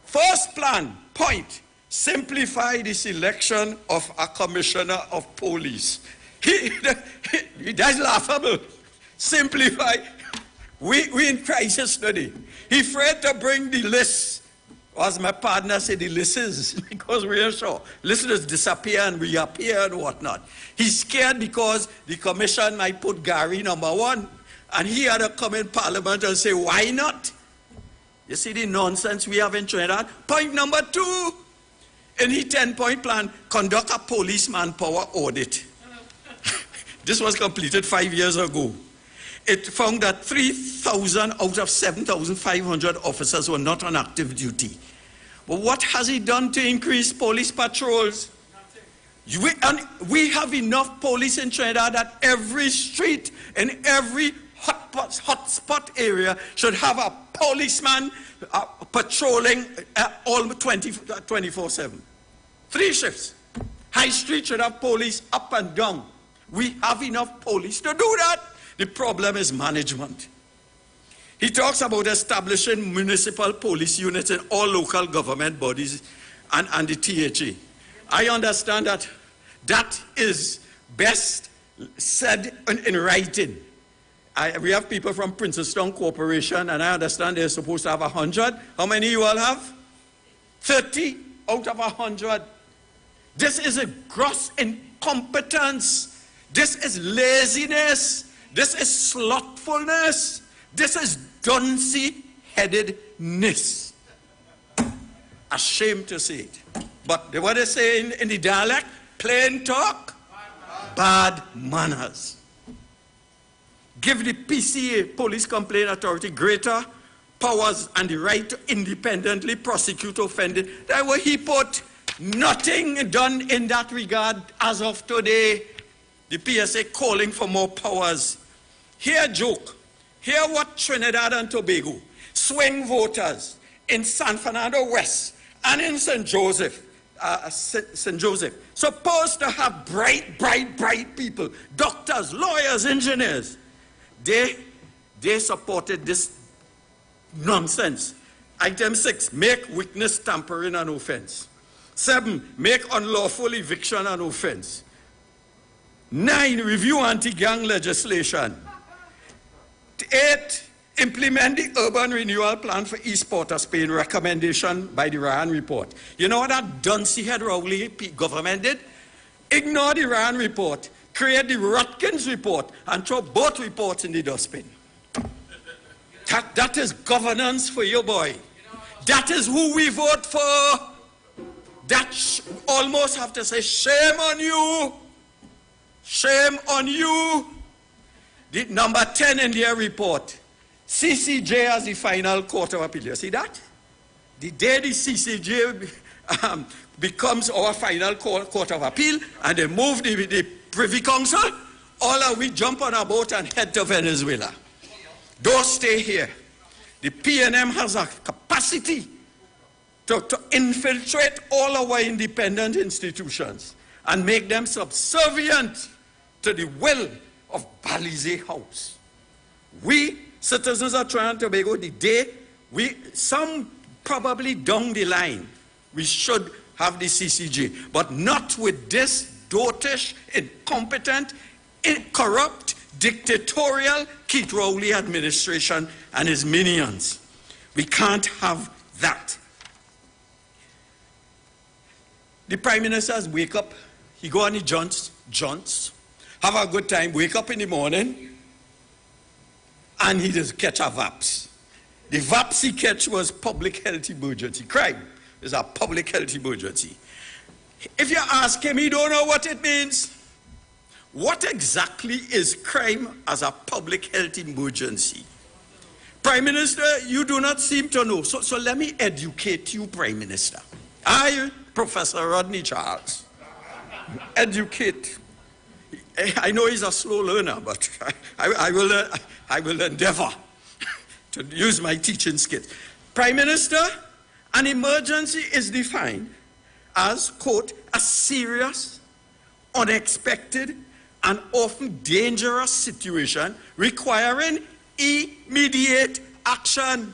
First plan, point, simplify the selection of a commissioner of police. That's laughable. Simplify. We in crisis today. He afraid to bring the list. As my partner said, the lists, because we are sure. Listeners disappear and reappear and whatnot. He's scared because the commission might put Gary number 1. And he had to come in Parliament and say, why not? You see the nonsense we have in Trinidad? Point number 2, in the 10-point plan, conduct a police manpower audit. This was completed 5 years ago. It found that 3,000 out of 7,500 officers were not on active duty. But what has he done to increase police patrols? We have enough police in Trinidad that every street in every hotspot area should have a policeman patrolling all 24/7. 3 shifts. High Street should have police up and down. We have enough police to do that. The problem is management. He talks about establishing municipal police units in all local government bodies and the THA. I understand that that is best said in writing. We have people from Princestown Corporation, and I understand they're supposed to have 100. How many you all have? 30 out of 100. This is a gross incompetence. This is laziness. This is slothfulness. This is dunce-headedness. Ashamed to say it. But what they say in the dialect, plain talk, bad manners. Give the PCA, Police Complaint Authority, greater powers and the right to independently prosecute offenders. That was he put. Nothing done in that regard as of today. The PSA calling for more powers. Here a joke. Here what Trinidad and Tobago, swing voters in San Fernando West and in St. Joseph, supposed to have bright people, doctors, lawyers, engineers. They supported this nonsense. Item 6, make witness tampering an offense. 7, make unlawful eviction an offense. 9, review anti-gang legislation. 8, implement the urban renewal plan for East Port of Spain, recommendation by the Ryan report. You know what that dunce-head Rowley government did? Ignore the Ryan report, create the Rutkins report, and throw both reports in the dustbin. That is governance for you, boy. That is who we vote for. That almost have to say, shame on you. Shame on you. The number 10 in their report, CCJ as the final court of appeal. You see that? The day the CCJ becomes our final court of appeal and they move the Privy Council, all of we jump on a boat and head to Venezuela. Don't stay here. The PNM has a capacity to infiltrate all our independent institutions and make them subservient to the will of Balize House. We, citizens of Trinidad and Tobago, the day some probably down the line, we should have the CCJ, but not with this dotish, incompetent, corrupt, dictatorial Keith Rowley administration and his minions. We can't have that. The Prime Minister's wake up, he go on the jaunts, have a good time, wake up in the morning, and he just catch a VAPS. The VAPS he catch was public health emergency. Crime is a public health emergency. If you ask him, he don't know what it means. What exactly is crime as a public health emergency? Prime Minister, you do not seem to know. So let me educate you, Prime Minister. I, Professor Rodney Charles, educate. I know he's a slow learner, but I will endeavor to use my teaching skills. Prime Minister, an emergency is defined as, quote, a serious, unexpected, and often dangerous situation requiring immediate action.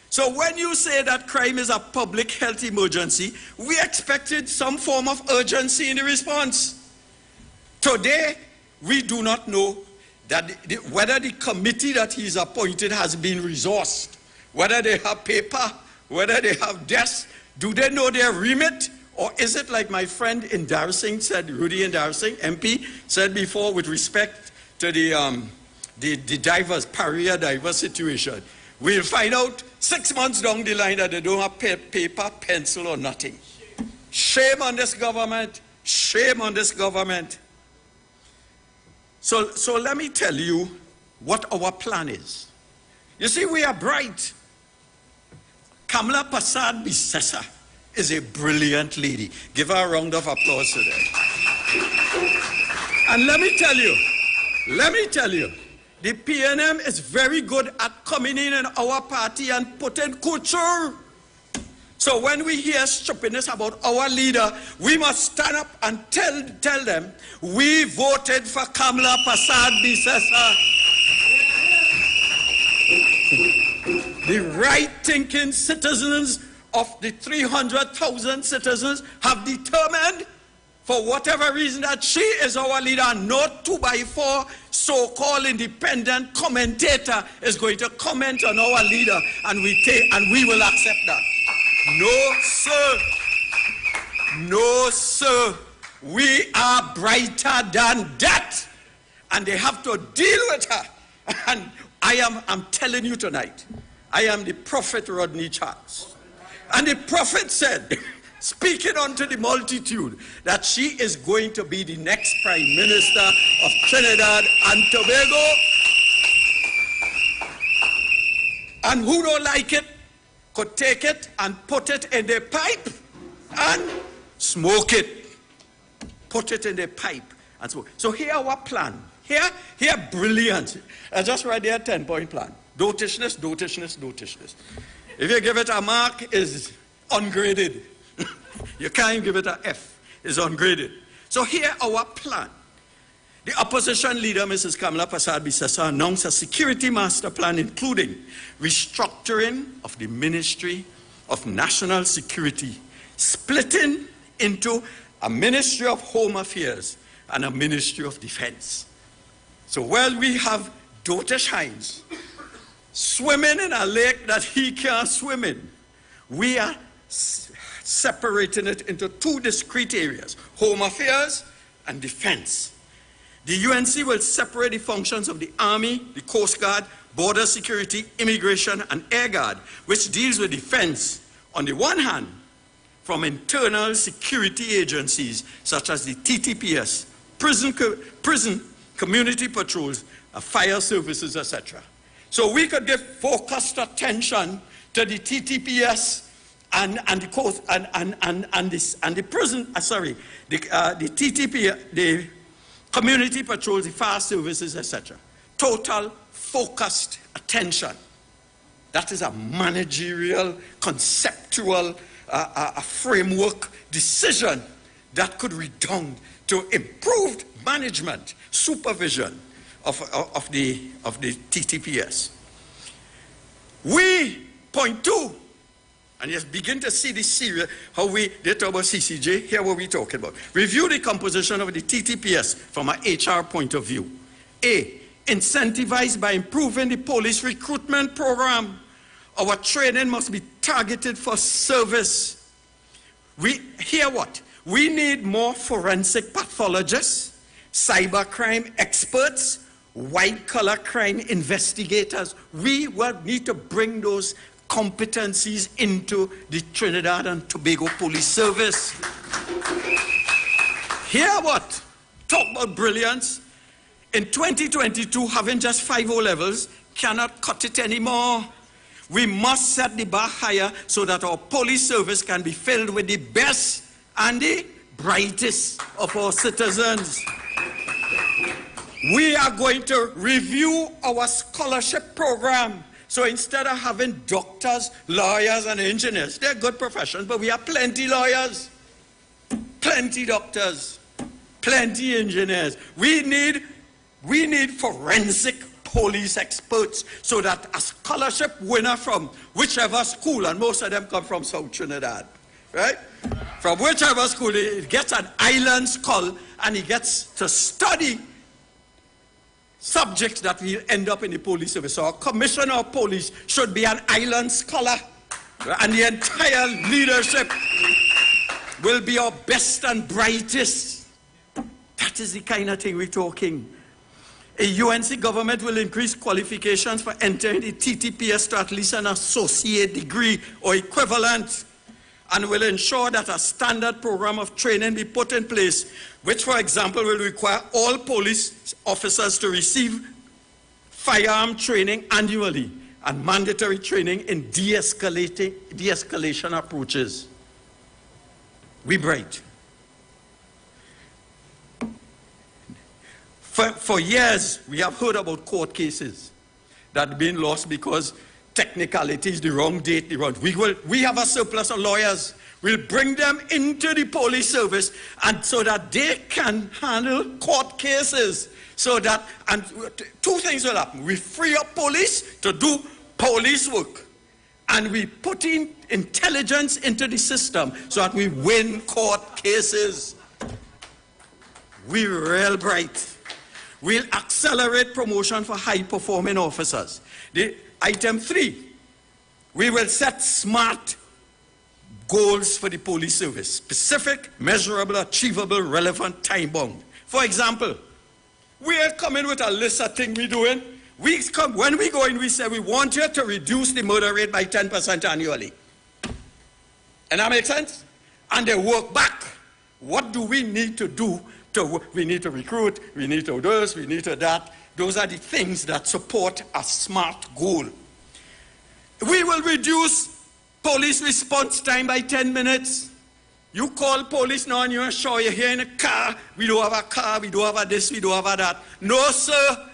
So when you say that crime is a public health emergency, we expected some form of urgency in the response. Today, we do not know that whether the committee that he's appointed has been resourced, whether they have paper, whether they have desks, do they know their remit? Or is it like my friend Indarsing said, Rudy Indarsing, MP, said before with respect to the the divers, pariah diver situation. We'll find out 6 months down the line that they don't have paper, pencil, or nothing. Shame on this government. Shame on this government. So let me tell you what our plan is. You see, we are bright. Kamla Prasad Bisessa is a brilliant lady. Give her a round of applause today. And let me tell you, the PNM is very good at coming in our party and putting culture. So when we hear stupidness about our leader, we must stand up and tell them, we voted for Kamla Prasad Bisessa. The right-thinking citizens of the 300,000 citizens have determined, for whatever reason, that she is our leader, and no 2x4 so-called independent commentator is going to comment on our leader, and we will accept that. No, sir. No, sir. We are brighter than that. And they have to deal with her. And I'm telling you tonight, I am the prophet Rodney Charles. And the prophet said, speaking unto the multitude, that she is going to be the next Prime Minister of Trinidad and Tobago. And who don't like it could take it and put it in their pipe and smoke it. Put it in their pipe and smoke. So here our plan. Here brilliant. I just write there 10-point plan. Dotishness, dotishness, dotishness. If you give it a mark, it's ungraded. You can't give it an F. It's ungraded. So here our plan. The opposition leader, Mrs. Kamla Prasad Bisessa, announced a security master plan, including restructuring of the Ministry of National Security, splitting into a Ministry of Home Affairs and a Ministry of Defense. So while we have Dotish Hines swimming in a lake that he can't swim in, we are separating it into two discrete areas, Home Affairs and Defense. The UNC will separate the functions of the Army, the Coast Guard, Border Security, Immigration, and Air Guard, which deals with defense, on the one hand, from internal security agencies such as the TTPS, prison community patrols, fire services, etc. So we could give focused attention to the TTPS and the coast and the prison. The TTP, the community patrols, the fire services, etc. Total focused attention. That is a managerial, conceptual, a framework decision that could redound to improved management, supervision of the TTPS. We, point two, and you begin to see this serious, how they talk about CCJ, here what we're talking about. Review the composition of the TTPS from an HR point of view. A, incentivized by improving the police recruitment program. Our training must be targeted for service. We need more forensic pathologists, cybercrime experts, white-collar crime investigators. We will need to bring those competencies into the Trinidad and Tobago Police Service. Hear what? Talk about brilliance. In 2022, having just 5 O-levels cannot cut it anymore. We must set the bar higher so that our police service can be filled with the best and the brightest of our citizens. We are going to review our scholarship program. So instead of having doctors, lawyers, and engineers, they're good professions, but we have plenty lawyers, plenty doctors, plenty engineers. We need forensic police experts so that a scholarship winner from whichever school, and most of them come from South Trinidad, right? From whichever school, he gets an island skull and he gets to study subjects that will end up in the police service. So our commissioner of police should be an island scholar, and the entire leadership will be our best and brightest. That is the kind of thing we're talking. A UNC government will increase qualifications for entering the TTPS to at least an associate degree or equivalent, and will ensure that a standard program of training be put in place, which, for example, will require all police officers to receive firearm training annually and mandatory training in de-escalation approaches. We bright. For years, we have heard about court cases that have been lost because technicalities, the wrong date, the wrong. We have a surplus of lawyers. We'll bring them into the police service, and so that they can handle court cases. So that, and two things will happen. We free up police to do police work, and we put in intelligence into the system so that we win court cases. We're real bright. We'll accelerate promotion for high-performing officers. Item 3, we will set smart goals for the police service. Specific, measurable, achievable, relevant, time-bound. For example, we are coming with a list of things we're doing. When we go in, we say we want you to reduce the murder rate by 10% annually. And that makes sense? And they work back. What do we need to do? We need to recruit, we need to do this, we need to that. Those are the things that support a smart goal. We will reduce police response time by 10 minutes. You call police now and you're sure you're here in a car. We don't have a car, we don't have a this, we don't have a that. No, sir.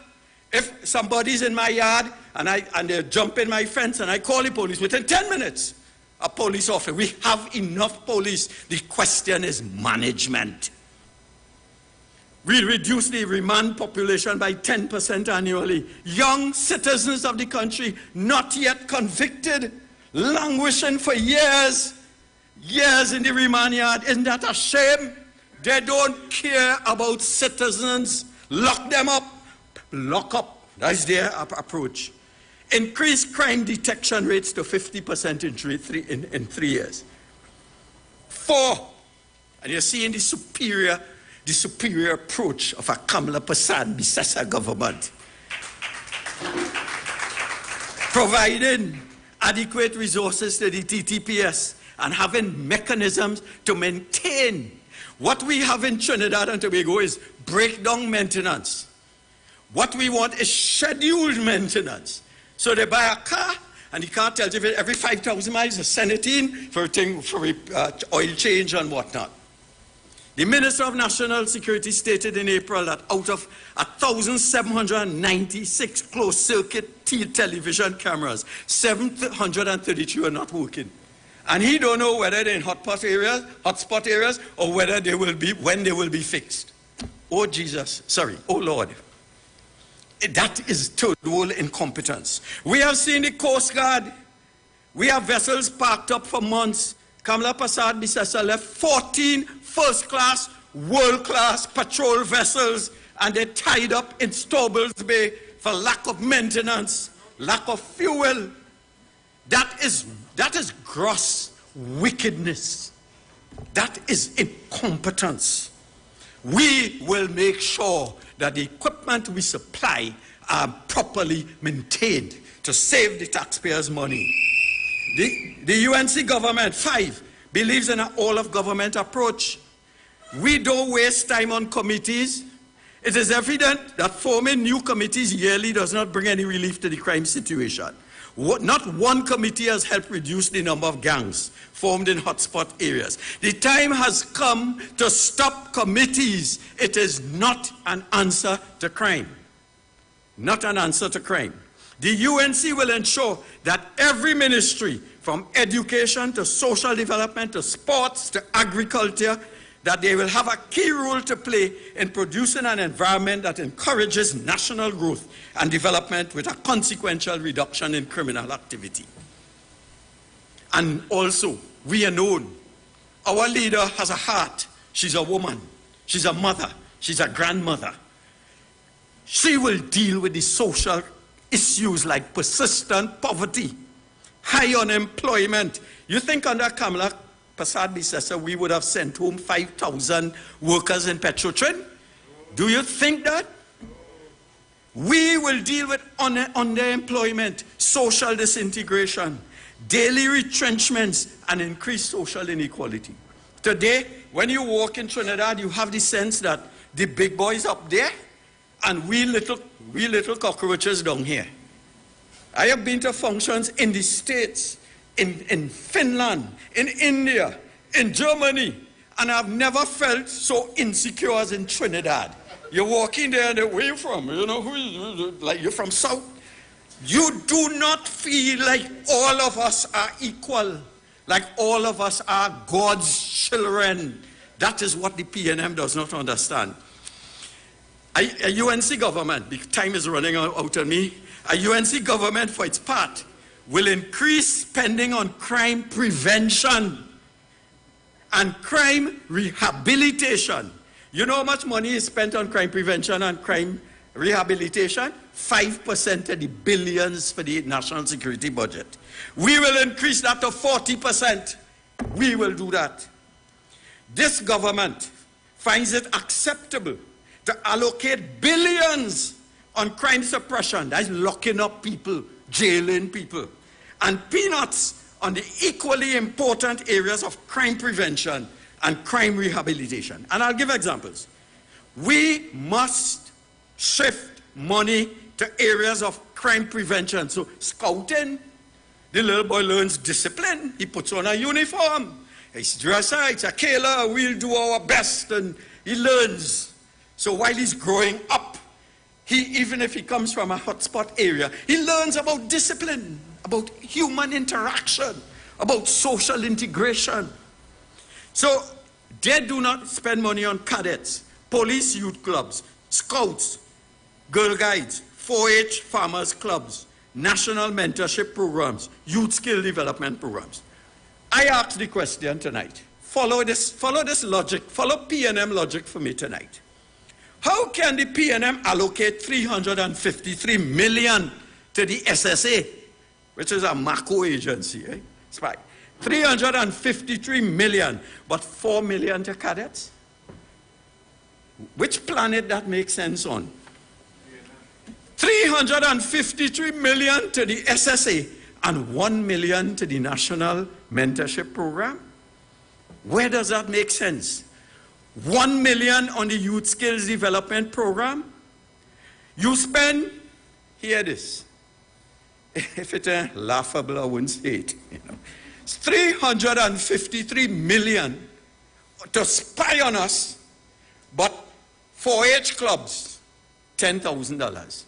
If somebody's in my yard and they jump in my fence and I call the police, within 10 minutes, a police officer. We have enough police. The question is management. We'll reduce the remand population by 10% annually. Young citizens of the country, not yet convicted, languishing for years in the remand yard. Isn't that a shame? They don't care about citizens. Lock them up. Lock up. That's their approach. Increase crime detection rates to 50% in 3 years. 4, and you're seeing the superior approach of a Kamla Persad-Bissessar government. Providing adequate resources to the TTPS and having mechanisms to maintain. What we have in Trinidad and Tobago is breakdown maintenance. What we want is scheduled maintenance. So they buy a car, and the car tells you every 5,000 miles, they send it in for oil change and whatnot. The Minister of National Security stated in April that out of 1,796 closed-circuit television cameras, 733 are not working. And he don't know whether they're in hotspot areas, or whether they will be, when they will be fixed. Oh, Jesus, sorry, oh, Lord. That is third world incompetence. We have seen the Coast Guard. We have vessels parked up for months. Kamla Persad-Bissessar left 14 first-class, world-class patrol vessels, and they're tied up in Stobbles Bay for lack of maintenance, lack of fuel. That is gross wickedness. That is incompetence. We will make sure that the equipment we supply are properly maintained to save the taxpayers' money. The UNC government, 5, believes in an all-of-government approach. We don't waste time on committees. It is evident that forming new committees yearly does not bring any relief to the crime situation. Not one committee has helped reduce the number of gangs formed in hotspot areas. The time has come to stop committees. It is not an answer to crime. Not an answer to crime. The UNC will ensure that every ministry, from education to social development to sports to agriculture, that they will have a key role to play in producing an environment that encourages national growth and development with a consequential reduction in criminal activity. And also, we are known. Our leader has a heart. She's a woman. She's a mother. She's a grandmother. She will deal with the social issues like persistent poverty, high unemployment. You think under Kamla Persad-Bissessar we would have sent home 5,000 workers in Petrotrin? Do you think that? We will deal with underemployment, social disintegration, daily retrenchments, and increased social inequality. Today, when you walk in Trinidad, you have the sense that the big boys up there and we little cockroaches down here. I have been to functions in the States, in Finland, in India, in Germany, and I've never felt so insecure as in Trinidad. You're walking there and where you from? You know, like you're from South. You do not feel like all of us are equal, like all of us are God's children. That is what the PNM does not understand. A UNC government, the time is running out on me, a UNC government for its part will increase spending on crime prevention and crime rehabilitation. You know how much money is spent on crime prevention and crime rehabilitation? 5% of the billions for the national security budget. We will increase that to 40%. We will do that. This government finds it acceptable to allocate billions on crime suppression, that is locking up people, jailing people, and peanuts on the equally important areas of crime prevention and crime rehabilitation. And I'll give examples. We must shift money to areas of crime prevention. So scouting, the little boy learns discipline. He puts on a uniform. He's dressed right, he's a killer, we'll do our best, and he learns. So while he's growing up, even if he comes from a hotspot area, he learns about discipline, about human interaction, about social integration. So they do not spend money on cadets, police youth clubs, scouts, girl guides, 4-H farmers clubs, national mentorship programs, youth skill development programs. I asked the question tonight. Follow this logic, follow PNM logic for me tonight. How can the PNM allocate 353 million to the SSA, which is a macro agency, eh? Spy. 353 million, but 4 million to cadets? Which planet that makes sense on? 353 million to the SSA and 1 million to the National Mentorship Program? Where does that make sense? 1 million on the Youth Skills Development Program? You spend, hear this, if it's laughable, I wouldn't say it. You know. It's 353 million to spy on us, but 4-H clubs, $10,000.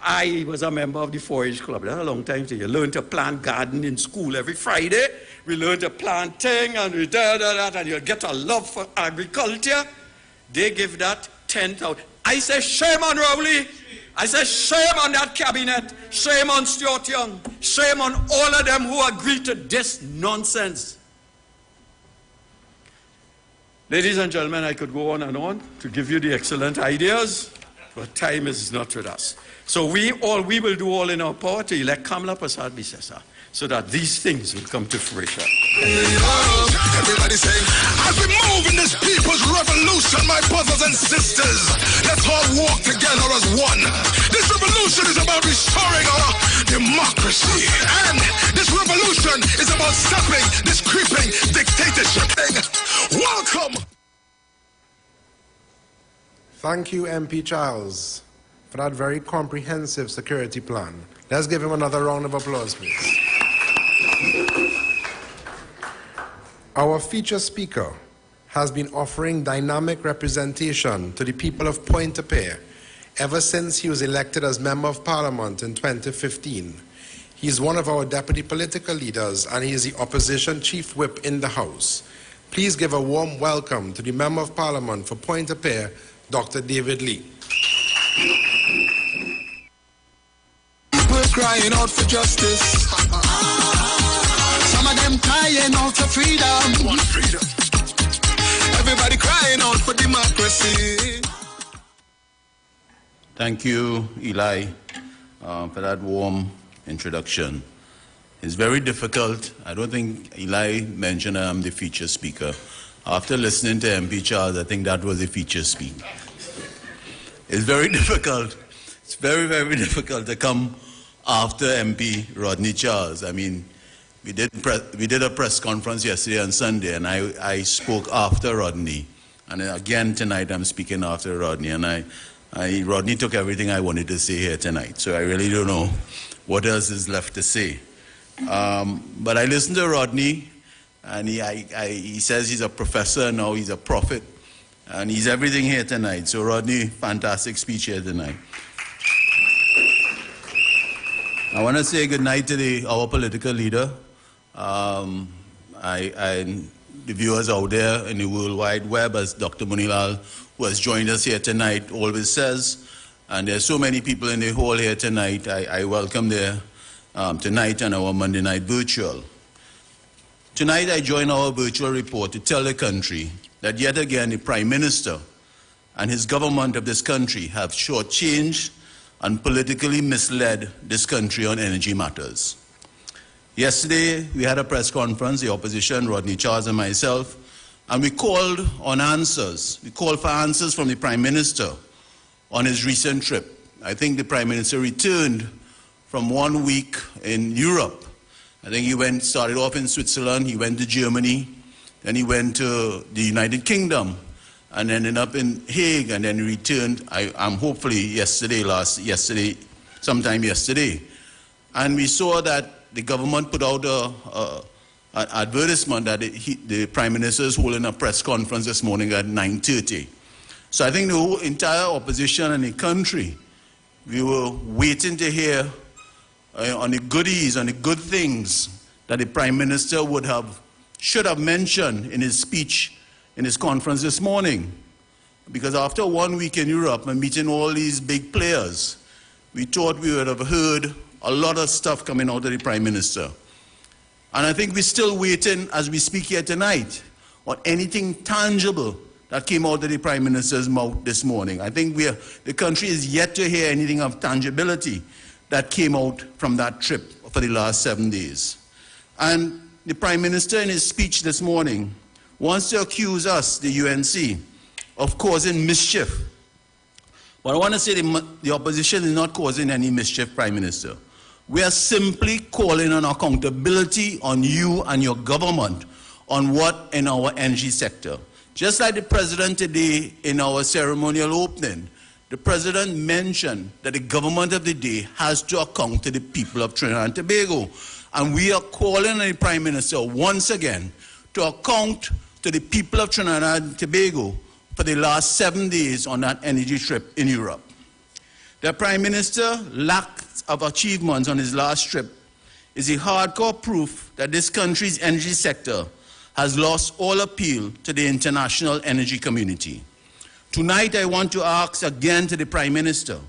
I was a member of the 4-H club. That's a long time ago. You learn to plant garden in school every Friday. We learn to plant thing and we and you'll get a love for agriculture. They give that 10,000. I say shame on Rowley. I say shame on that cabinet. Shame on Stuart Young. Shame on all of them who agree to this nonsense. Ladies and gentlemen, I could go on and on to give you the excellent ideas, but time is not with us. So we will do all in our power to elect Kamla Persad-Bissessar so that these things will come to fruition. Everybody say, as we move in this people's revolution, my brothers and sisters, let's all walk together as one. This revolution is about restoring our democracy. And this revolution is about stopping this creeping dictatorship thing. Welcome. Thank you, MP Charles, for that very comprehensive security plan. Let's give him another round of applause, please. Our feature speaker has been offering dynamic representation to the people of Pointe-à-Pierre ever since he was elected as Member of Parliament in 2015. He is one of our deputy political leaders and he is the opposition chief whip in the House. Please give a warm welcome to the Member of Parliament for Pointe-à-Pierre, Dr. David Lee. People crying out for justice. Some of them crying out for freedom. Want freedom. Everybody crying out for democracy. Thank you, Eli, for that warm introduction. It's very difficult. I don't think Eli mentioned I'm the feature speaker. After listening to MP Charles, I think that was a feature speak. It's very difficult. It's very, very difficult to come after MP Rodney Charles. I mean, we did a press conference yesterday and Sunday, and I spoke after Rodney. And again tonight I'm speaking after Rodney, and Rodney took everything I wanted to say here tonight, so I really don't know what else is left to say. But I listened to Rodney, and he says he's a professor, now he's a prophet, and he's everything here tonight. So Rodney, fantastic speech here tonight. I want to say good night to our political leader. The viewers out there in the World Wide Web, as Dr. Munilal, who has joined us here tonight, always says, and there's so many people in the hall here tonight. I welcome them tonight on our Monday night virtual. Tonight I join our virtual report to tell the country that yet again the Prime Minister and his government of this country have shortchanged and politically misled this country on energy matters. Yesterday, we had a press conference, the opposition, Rodney Charles and myself, and we called on answers. We called for answers from the Prime Minister on his recent trip. I think the Prime Minister returned from 1 week in Europe. I think he started off in Switzerland, he went to Germany, then he went to the United Kingdom, and ended up in Hague, and then he returned, I'm hopefully sometime yesterday. And we saw that the government put out an advertisement that the Prime Minister is holding a press conference this morning at 9:30. So I think the whole entire opposition in the country, we were waiting to hear on the goodies, on the good things that the Prime Minister should have mentioned in his speech, in his conference this morning. Because after 1 week in Europe and meeting all these big players, we thought we would have heard a lot of stuff coming out of the Prime Minister. And I think we're still waiting as we speak here tonight on anything tangible that came out of the Prime Minister's mouth this morning. I think the country is yet to hear anything of tangibility that came out from that trip for the last 7 days. And the Prime Minister in his speech this morning wants to accuse us, the UNC, of causing mischief. But I want to say the opposition is not causing any mischief, Prime Minister. We are simply calling on accountability on you and your government on what in our energy sector. Just like the President today in our ceremonial opening, the President mentioned that the government of the day has to account to the people of Trinidad and Tobago. And we are calling on the Prime Minister once again to account to the people of Trinidad and Tobago for the last 7 days on that energy trip in Europe. The Prime Minister lack of achievements on his last trip is a hardcore proof that this country's energy sector has lost all appeal to the international energy community. Tonight I want to ask again to the Prime Minister,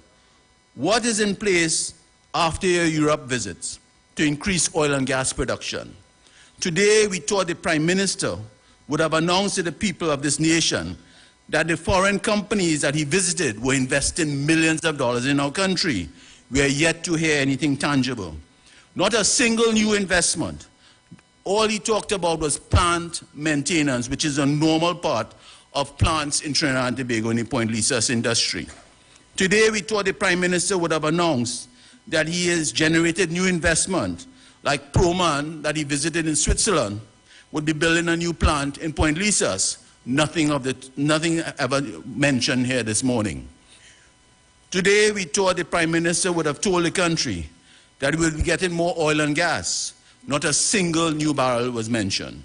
what is in place after your Europe visits to increase oil and gas production? Today we thought the Prime Minister would have announced to the people of this nation that the foreign companies that he visited were investing millions of dollars in our country. We are yet to hear anything tangible. Not a single new investment. All he talked about was plant maintenance, which is a normal part of plants in Trinidad and Tobago in the Point Lisas industry. Today we thought the Prime Minister would have announced that he has generated new investment, like Proman that he visited in Switzerland, would be building a new plant in Point Lisas. Nothing ever mentioned here this morning. Today we thought the Prime Minister would have told the country that we will be getting more oil and gas. Not a single new barrel was mentioned.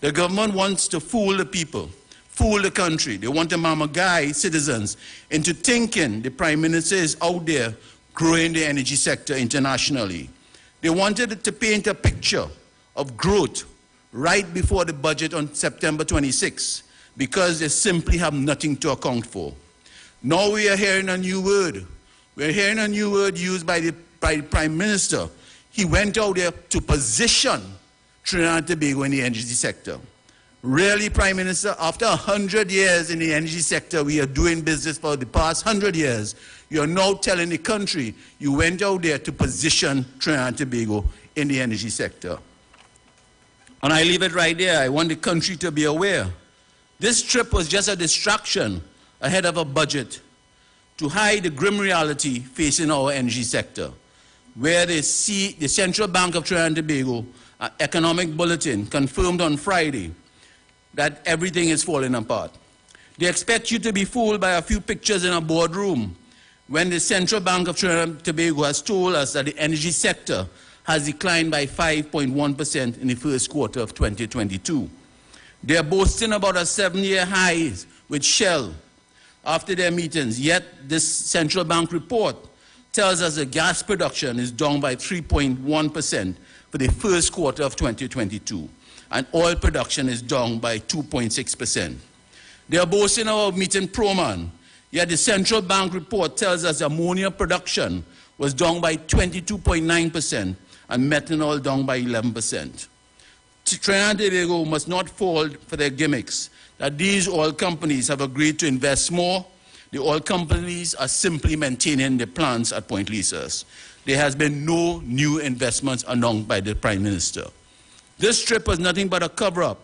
The government wants to fool the people, fool the country. They want to mama-guide citizens into thinking the Prime Minister is out there growing the energy sector internationally. They wanted to paint a picture of growth right before the budget on September 26, because they simply have nothing to account for. Now we are hearing a new word. We're hearing a new word used by the Prime Minister. He went out there to position Trinidad and Tobago in the energy sector. Really, Prime Minister, after 100 years in the energy sector, we are doing business for the past 100 years. You're now telling the country you went out there to position Trinidad and Tobago in the energy sector. And I leave it right there. I want the country to be aware. This trip was just a distraction ahead of a budget to hide the grim reality facing our energy sector, where the Central Bank of Trinidad and Tobago Economic Bulletin confirmed on Friday that everything is falling apart. They expect you to be fooled by a few pictures in a boardroom when the Central Bank of Trinidad and Tobago has told us that the energy sector has declined by 5.1% in the first quarter of 2022. They are boasting about a 7-year high with Shell after their meetings, yet this central bank report tells us that gas production is down by 3.1% for the first quarter of 2022, and oil production is down by 2.6%. They are boasting about meeting Proman, yet the central bank report tells us ammonia production was down by 22.9% and methanol down by 11%. Trinidad and Tobago must not fall for their gimmicks that these oil companies have agreed to invest more. The oil companies are simply maintaining their plants at Point Lisas. There has been no new investments announced by the Prime Minister. This trip was nothing but a cover-up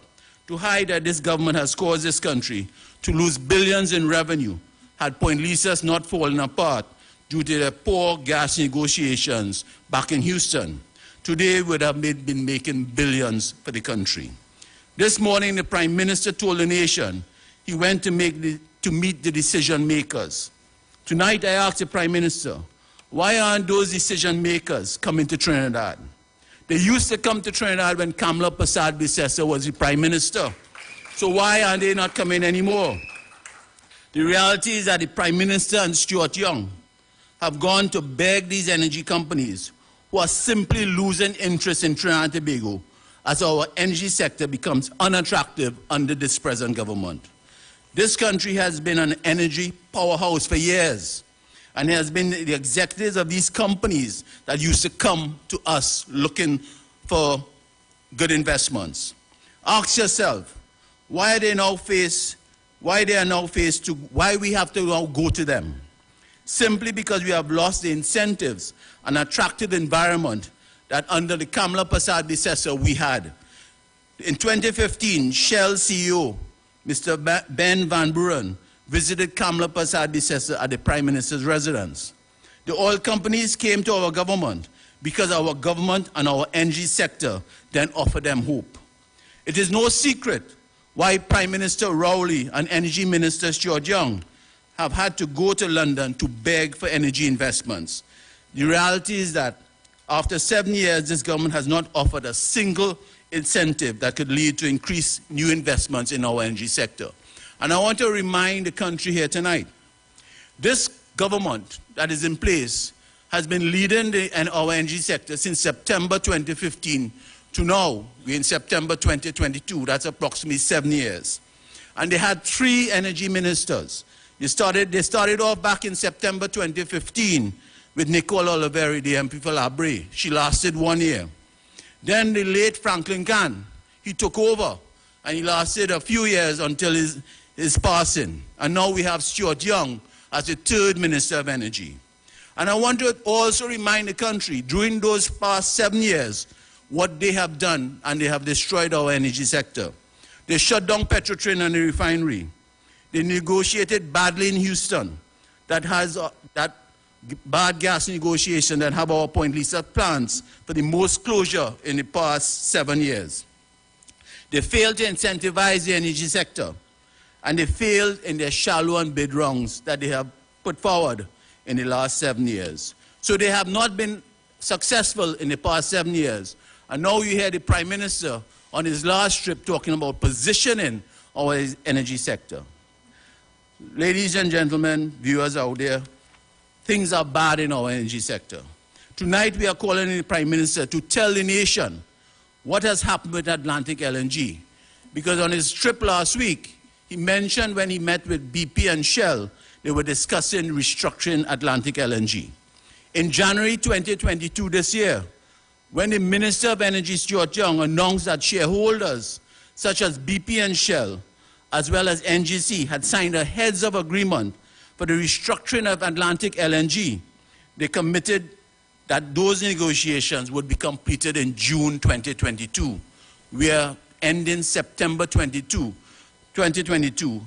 to hide that this government has caused this country to lose billions in revenue had Point Lisas not fallen apart due to the poor gas negotiations back in Houston. Today would have been making billions for the country. This morning, the Prime Minister told the nation he went to meet the decision makers. Tonight, I asked the Prime Minister, why aren't those decision makers coming to Trinidad? They used to come to Trinidad when Kamla Persad-Bissessar was the Prime Minister. So why are they not coming anymore? The reality is that the Prime Minister and Stuart Young have gone to beg these energy companies who are simply losing interest in Trinidad and Tobago as our energy sector becomes unattractive under this present government. This country has been an energy powerhouse for years, and it has been the executives of these companies that used to come to us looking for good investments. Ask yourself, why we have to now go to them? Simply because we have lost the incentives and attractive environment that under the Kamla Persad-Bissessar we had. In 2015, Shell CEO, Mr. Ben Van Buren, visited Kamla Persad-Bissessar at the Prime Minister's residence. The oil companies came to our government because our government and our energy sector then offered them hope. It is no secret why Prime Minister Rowley and Energy Minister Stuart Young have had to go to London to beg for energy investments. The reality is that after 7 years, this government has not offered a single incentive that could lead to increased new investments in our energy sector. And I want to remind the country here tonight, this government that is in place has been leading our energy sector since September 2015 to now. We're in September 2022, that's approximately 7 years. And they had 3 energy ministers. They started off back in September 2015 with Nicole Oliveri, the MP for Labre. She lasted 1 year. Then the late Franklin Kahn, he took over, and he lasted a few years until his passing. And now we have Stuart Young as the 3rd Minister of Energy. And I want to also remind the country, during those past 7 years, what they have done, and they have destroyed our energy sector. They shut down Petrotrin and the refinery. They negotiated badly in Houston, that bad gas negotiation that have our Point Lisa plants for the most closure in the past 7 years. They failed to incentivize the energy sector, and they failed in their shallow and bid rounds that they have put forward in the last 7 years. So they have not been successful in the past 7 years. And now you hear the Prime Minister on his last trip talking about positioning our energy sector. Ladies and gentlemen, viewers out there, things are bad in our energy sector. Tonight we are calling on the Prime Minister to tell the nation what has happened with Atlantic LNG. Because on his trip last week, he mentioned when he met with BP and Shell, they were discussing restructuring Atlantic LNG. In January 2022 this year, when the Minister of Energy, Stuart Young, announced that shareholders such as BP and Shell, as well as NGC, had signed a heads of agreement for the restructuring of Atlantic LNG, they committed that those negotiations would be completed in June 2022. We are ending September 2022,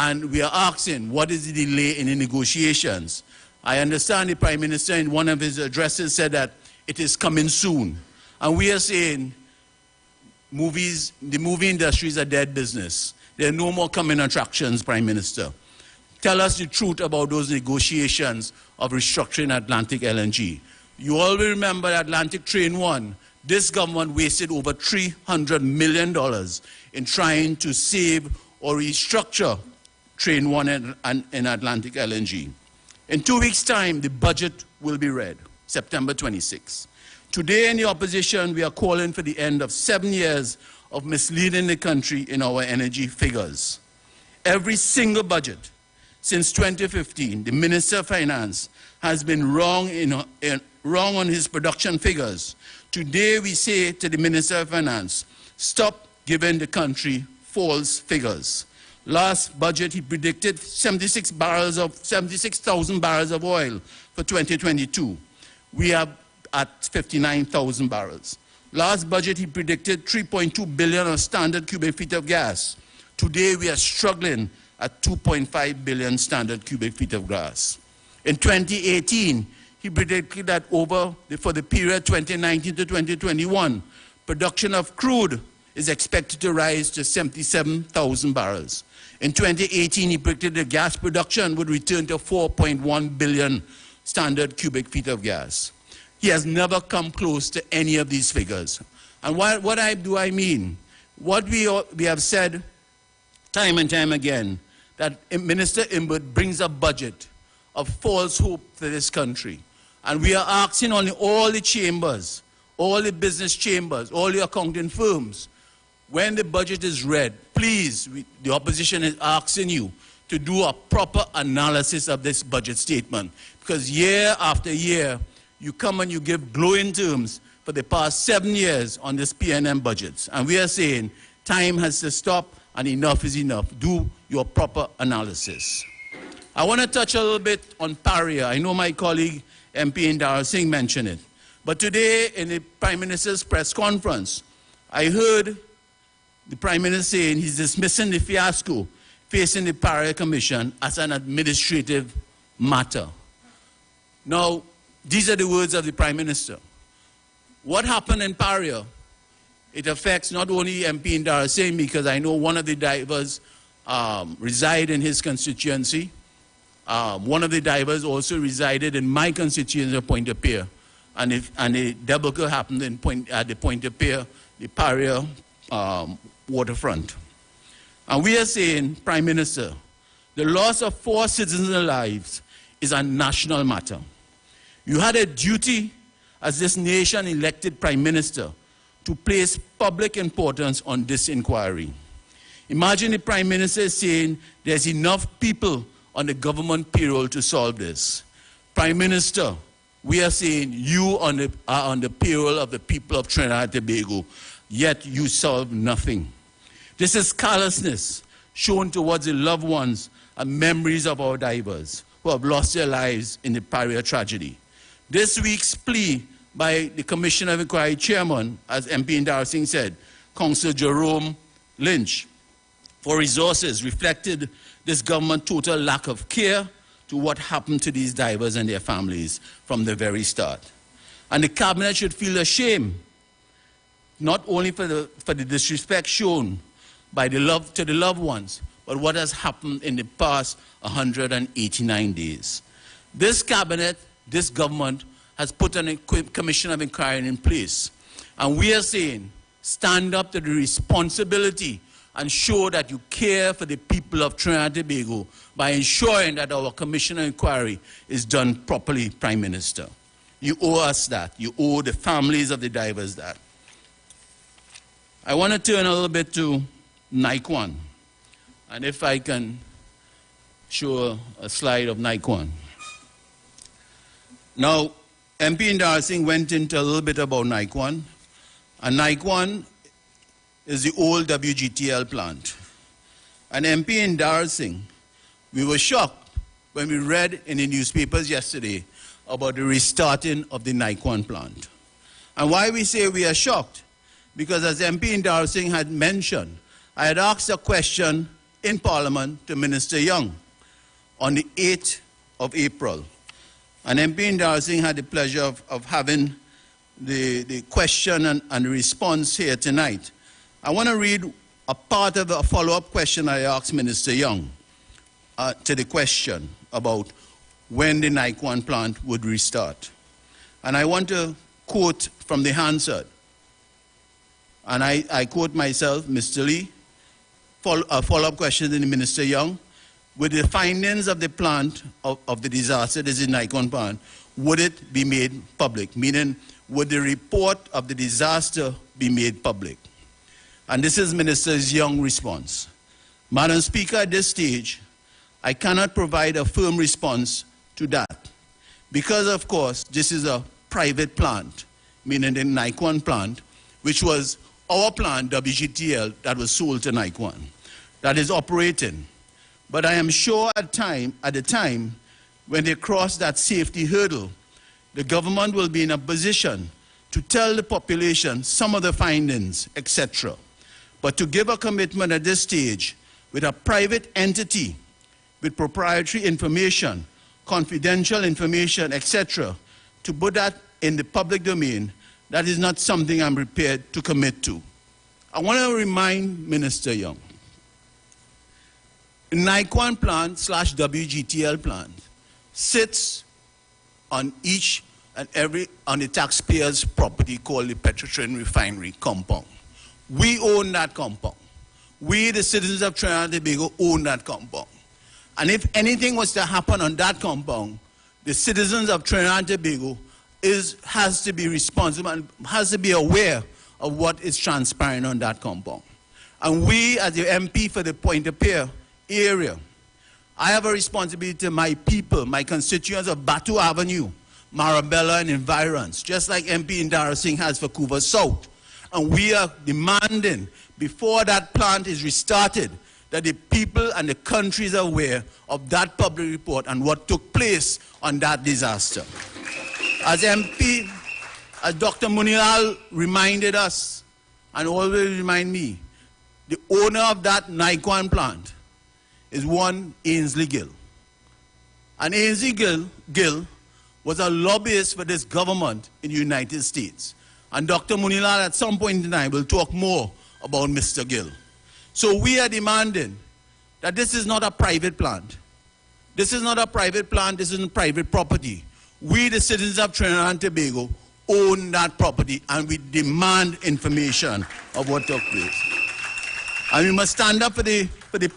And we are asking, what is the delay in the negotiations? I understand the Prime Minister in one of his addresses said that it is coming soon. And we are saying the movie industry is a dead business. There are no more coming attractions, Prime Minister. Tell us the truth about those negotiations of restructuring Atlantic LNG. You all will remember Atlantic Train 1. This government wasted over $300 million in trying to save or restructure Train 1 in Atlantic LNG. In 2 weeks' time, the budget will be read, September 26. Today in the opposition, we are calling for the end of 7 years of misleading the country in our energy figures. Every single budget since 2015, the Minister of Finance has been wrong on his production figures. Today we say to the Minister of Finance, stop giving the country false figures. Last budget, he predicted 76,000 barrels of oil for 2022. We are at 59,000 barrels. Last budget, he predicted 3.2 billion of standard cubic feet of gas. Today, we are struggling at 2.5 billion standard cubic feet of gas. In 2018, he predicted that for the period 2019 to 2021, production of crude is expected to rise to 77,000 barrels. In 2018, he predicted the gas production would return to 4.1 billion standard cubic feet of gas. He has never come close to any of these figures. And what do I mean? What we have said time and time again, that Minister Iwer brings a budget of false hope for this country. And we are asking on all the chambers, all the business chambers, all the accounting firms, when the budget is read, please, the opposition is asking you to do a proper analysis of this budget statement. Because year after year, you come and you give glowing terms for the past 7 years on this PNM budgets. And we are saying time has to stop and enough is enough. Do your proper analysis. I want to touch a little bit on Paria. I know my colleague MP Indar Singh mentioned it. But today in the Prime Minister's press conference, I heard the Prime Minister saying he's dismissing the fiasco facing the Paria Commission as an administrative matter. Now, these are the words of the Prime Minister. What happened in Paria, it affects not only MP Indar Singh, because I know one of the divers reside in his constituency. One of the divers also resided in my constituency of Point-de-Pierre. And the debacle happened at the Point-de-Pierre, the Paria waterfront. And we are saying, Prime Minister, the loss of 4 citizens' lives is a national matter. You had a duty as this nation-elected Prime Minister to place public importance on this inquiry. Imagine the Prime Minister saying there's enough people on the government payroll to solve this. Prime Minister, we are saying you are on the payroll of the people of Trinidad and Tobago, yet you solve nothing. This is callousness shown towards the loved ones and memories of our divers who have lost their lives in the Paria tragedy. This week's plea by the Commission of Inquiry Chairman, as MP Indar Singh said, Councillor Jerome Lynch, for resources reflected this government's total lack of care to what happened to these divers and their families from the very start. And the Cabinet should feel ashamed, not only for the disrespect shown by to the loved ones, but what has happened in the past 189 days. This Cabinet, this government, has put a commission of inquiry in place. And we are saying, stand up to the responsibility and show that you care for the people of Trinidad and Tobago by ensuring that our commission of inquiry is done properly, Prime Minister. You owe us that. You owe the families of the divers that. I want to turn a little bit to NICON. And if I can show a slide of NICON. Now, MP Indar Singh went into a little bit about NICON. And NICON is the old WGTL plant. And MP Indar Singh, we were shocked when we read in the newspapers yesterday about the restarting of the NICON plant. And why we say we are shocked? Because as MP Indar Singh had mentioned, I had asked a question in Parliament to Minister Young on the 8th of April. And MP Indar Singh had the pleasure of having the question and the response here tonight. I want to read a part of a follow-up question I asked Minister Young to the question about when the Naikwan plant would restart. And I want to quote from the Hansard. And I quote myself, Mr. Lee, a follow-up question to the Minister Young. With the findings of the plant of the disaster, this is Naikwan plant, would it be made public? Meaning, would the report of the disaster be made public? And this is Minister Young's response. Madam Speaker, at this stage, I cannot provide a firm response to that. Because, of course, this is a private plant, meaning the Naikwan plant, which was our plant, WGTL, that was sold to Naikwan, that is operating. But I am sure at the time when they cross that safety hurdle, the government will be in a position to tell the population some of the findings, etc. But to give a commitment at this stage with a private entity with proprietary information, confidential information, etc., to put that in the public domain, that is not something I'm prepared to commit to. I want to remind Minister Young, the Naikwan plant / WGTL plant sits on each and every on the taxpayer's property called the Petrotrin Refinery compound. We own that compound. We, the citizens of Trinidad and Tobago, own that compound. And if anything was to happen on that compound, the citizens of Trinidad and Tobago has to be responsible and has to be aware of what is transpiring on that compound. And we, as the MP for the Pointe-a-Pierre area, I have a responsibility to my people, my constituents of Batu Avenue, Marabella and environs, just like MP Indar Singh has for Couva South. And we are demanding, before that plant is restarted, that the people and the country is aware of that public report and what took place on that disaster. As MP, as Dr. Munilal reminded us, and always remind me, the owner of that Naikwan plant is one Ainsley Gill. And Ainsley Gill was a lobbyist for this government in the United States. And Dr. Munilal at some point in time will talk more about Mr. Gill. So we are demanding that this is not a private plant. This is not a private plant, this is private property. We, the citizens of Trinidad and Tobago, own that property and we demand information of what took place. And we must stand up for the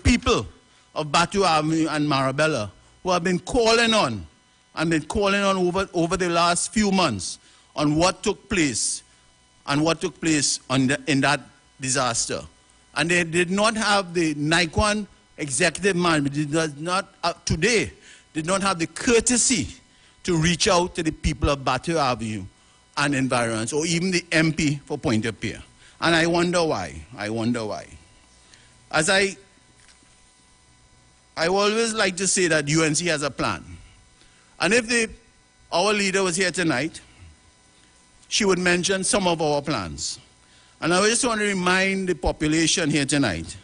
people of Batu Avenue and Marabella who have been calling on over the last few months on what took place and what took place in that disaster. And they did not have the Naikwan executive management, today, did not have the courtesy to reach out to the people of Batu Avenue and environs, or even the MP for Pointe-a-Pierre. And I wonder why. I wonder why. As I always like to say that UNC has a plan. And if our leader was here tonight, she would mention some of our plans. And I just want to remind the population here tonight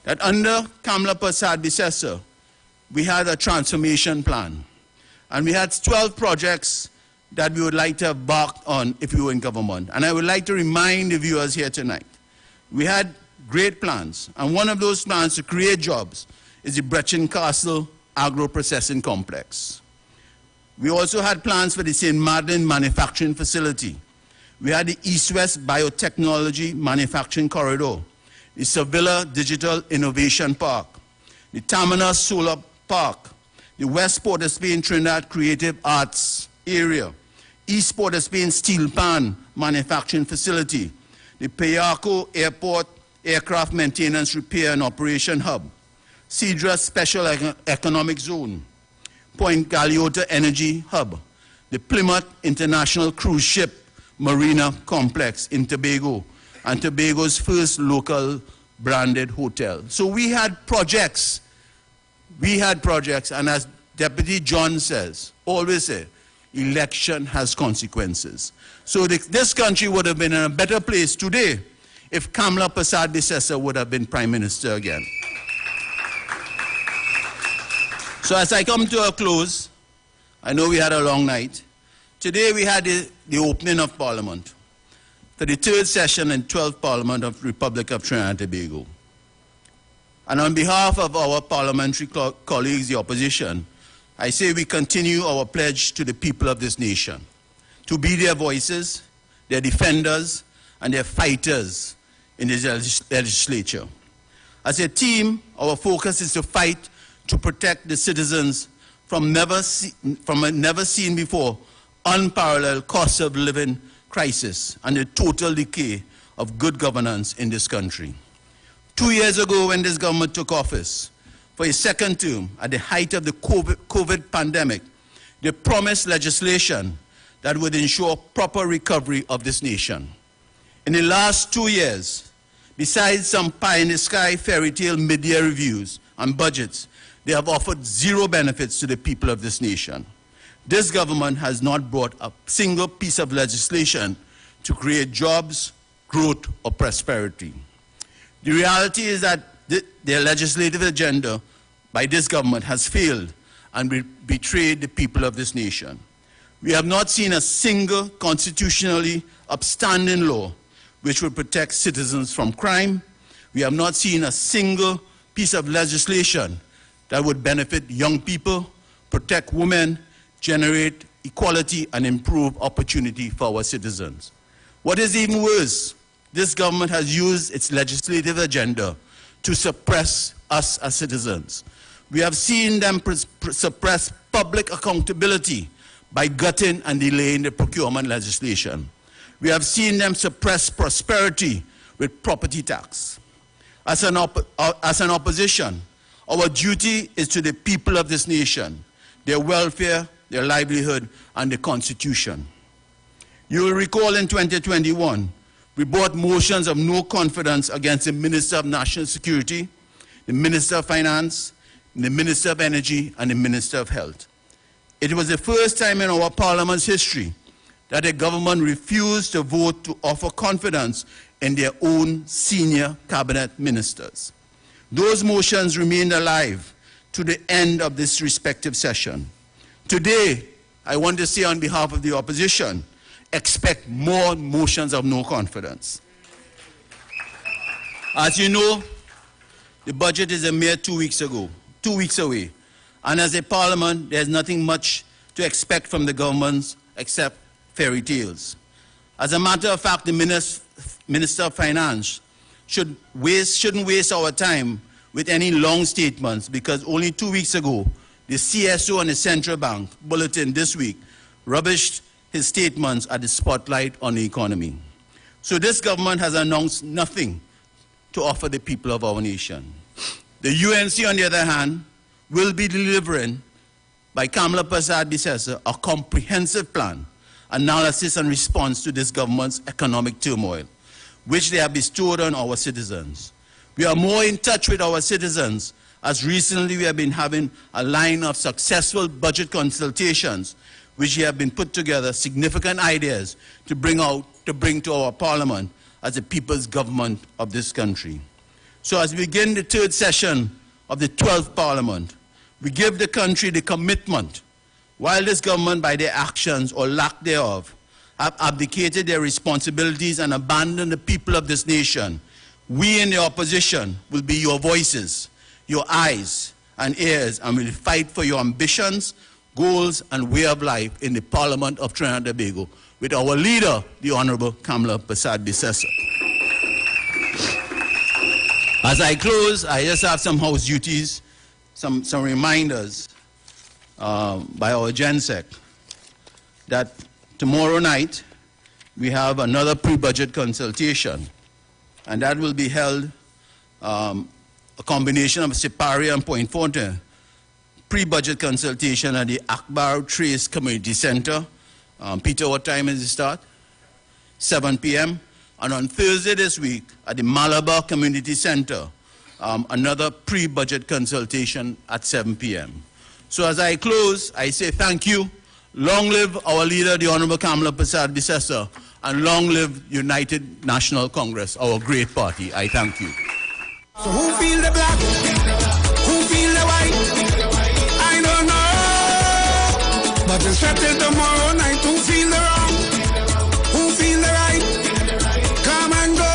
that under Kamla Persad-Bissessar, we had a transformation plan. And we had 12 projects that we would like to embark on if we were in government. And I would like to remind the viewers here tonight, we had great plans. And one of those plans to create jobs is the Brechin Castle Agro-Processing Complex. We also had plans for the St. Madeleine Manufacturing Facility. We had the East-West Biotechnology Manufacturing Corridor, the Sevilla Digital Innovation Park, the Tamana Solar Park, the West Port of Spain Trinidad Creative Arts Area, East Port of Spain Steel Pan Manufacturing Facility, the Payarco Airport Aircraft Maintenance Repair and Operation Hub, Cedra Special Economic Zone, Point Galeota Energy Hub, the Plymouth International Cruise Ship Marina Complex in Tobago, and Tobago's first local branded hotel. So we had projects. And as Deputy John says, always say, election has consequences. So this country would have been in a better place today if Kamla Persad-Bissessar would have been Prime Minister again. So as I come to a close, I know we had a long night. Today we had the opening of Parliament for the third session and 12th Parliament of the Republic of Trinidad and Tobago. And on behalf of our parliamentary colleagues, the opposition, I say we continue our pledge to the people of this nation to be their voices, their defenders, and their fighters in this legislature. As a team, our focus is to fight to protect the citizens from a never-seen-before unparalleled cost of living crisis and the total decay of good governance in this country. 2 years ago, when this government took office for a second term at the height of the COVID pandemic, they promised legislation that would ensure proper recovery of this nation. In the last 2 years, besides some pie-in-the-sky fairy tale mid-year reviews and budgets, they have offered zero benefits to the people of this nation. This government has not brought a single piece of legislation to create jobs, growth, or prosperity. The reality is that their legislative agenda by this government has failed and betrayed the people of this nation. We have not seen a single constitutionally upstanding law which would protect citizens from crime. We have not seen a single piece of legislation that would benefit young people, protect women, generate equality, and improve opportunity for our citizens. What is even worse, this government has used its legislative agenda to suppress us as citizens. We have seen them suppress public accountability by gutting and delaying the procurement legislation. We have seen them suppress prosperity with property tax. As an opposition, our duty is to the people of this nation, their welfare, their livelihood, and the Constitution. You will recall in 2021, we brought motions of no confidence against the Minister of National Security, the Minister of Finance, the Minister of Energy, and the Minister of Health. It was the first time in our Parliament's history that the government refused to vote to offer confidence in their own senior cabinet ministers. Those motions remained alive to the end of this respective session. Today, I want to say on behalf of the opposition, expect more motions of no confidence. As you know, the budget is a mere 2 weeks away. And as a parliament, there's nothing much to expect from the government except fairy tales. As a matter of fact, the Minister of Finance shouldn't waste our time with any long statements, because only 2 weeks ago, the CSO and the Central Bank Bulletin this week rubbished his statements at the spotlight on the economy. So this government has announced nothing to offer the people of our nation. The UNC, on the other hand, will be delivering by Kamla Persad-Bissessar a comprehensive plan, analysis and response to this government's economic turmoil, which they have bestowed on our citizens. We are more in touch with our citizens, as recently we have been having a line of successful budget consultations which have been put together, significant ideas to bring to our parliament as the people's government of this country. So as we begin the third session of the 12th Parliament, we give the country the commitment, while this government, by their actions or lack thereof, have abdicated their responsibilities and abandoned the people of this nation, we in the opposition will be your voices, your eyes and ears, and will fight for your ambitions, goals, and way of life in the Parliament of Trinidad and Tobago with our leader, the Honorable Kamla Persad-Bissessar. As I close, I just have some house duties, some reminders by our GenSec that tomorrow night we have another pre-budget consultation, and that will be held a combination of Sipari and Point Fortin pre-budget consultation at the Akbar Trace Community Center. Peter, what time is it start? 7 p.m. And on Thursday this week at the Malabar Community Center, another pre-budget consultation at 7 p.m. So as I close, I say thank you. Long live our leader, the Honorable Kamla Persad-Bissessar, and long live United National Congress, our great party. I thank you. So who feel the black? Who feel the white? I But it's settled tomorrow night. Who feel the wrong? Who feel the right? Come and go.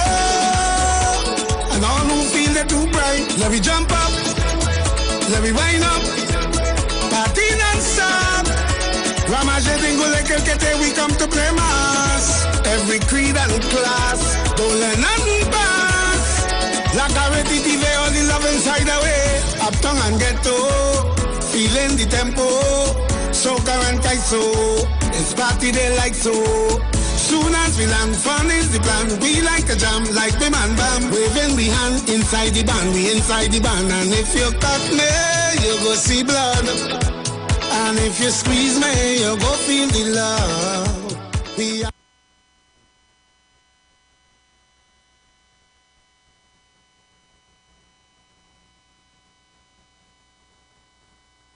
And all who feel the too bright, let me jump up, let me wind up, party non-stop. Ramage Dingule Kelkete, we come to play mass. Every creed and class, don't let nothing pass. Like a ready TV, all the love inside away. Uptown and ghetto, feeling the tempo. Soca and Kaiso, it's party day like so. Soon as we land, fun is the plan. We like to jam, like the man bam. Waving the hand inside the band, we inside the band. And if you cut me, you go see blood. And if you squeeze me, you go feel the love.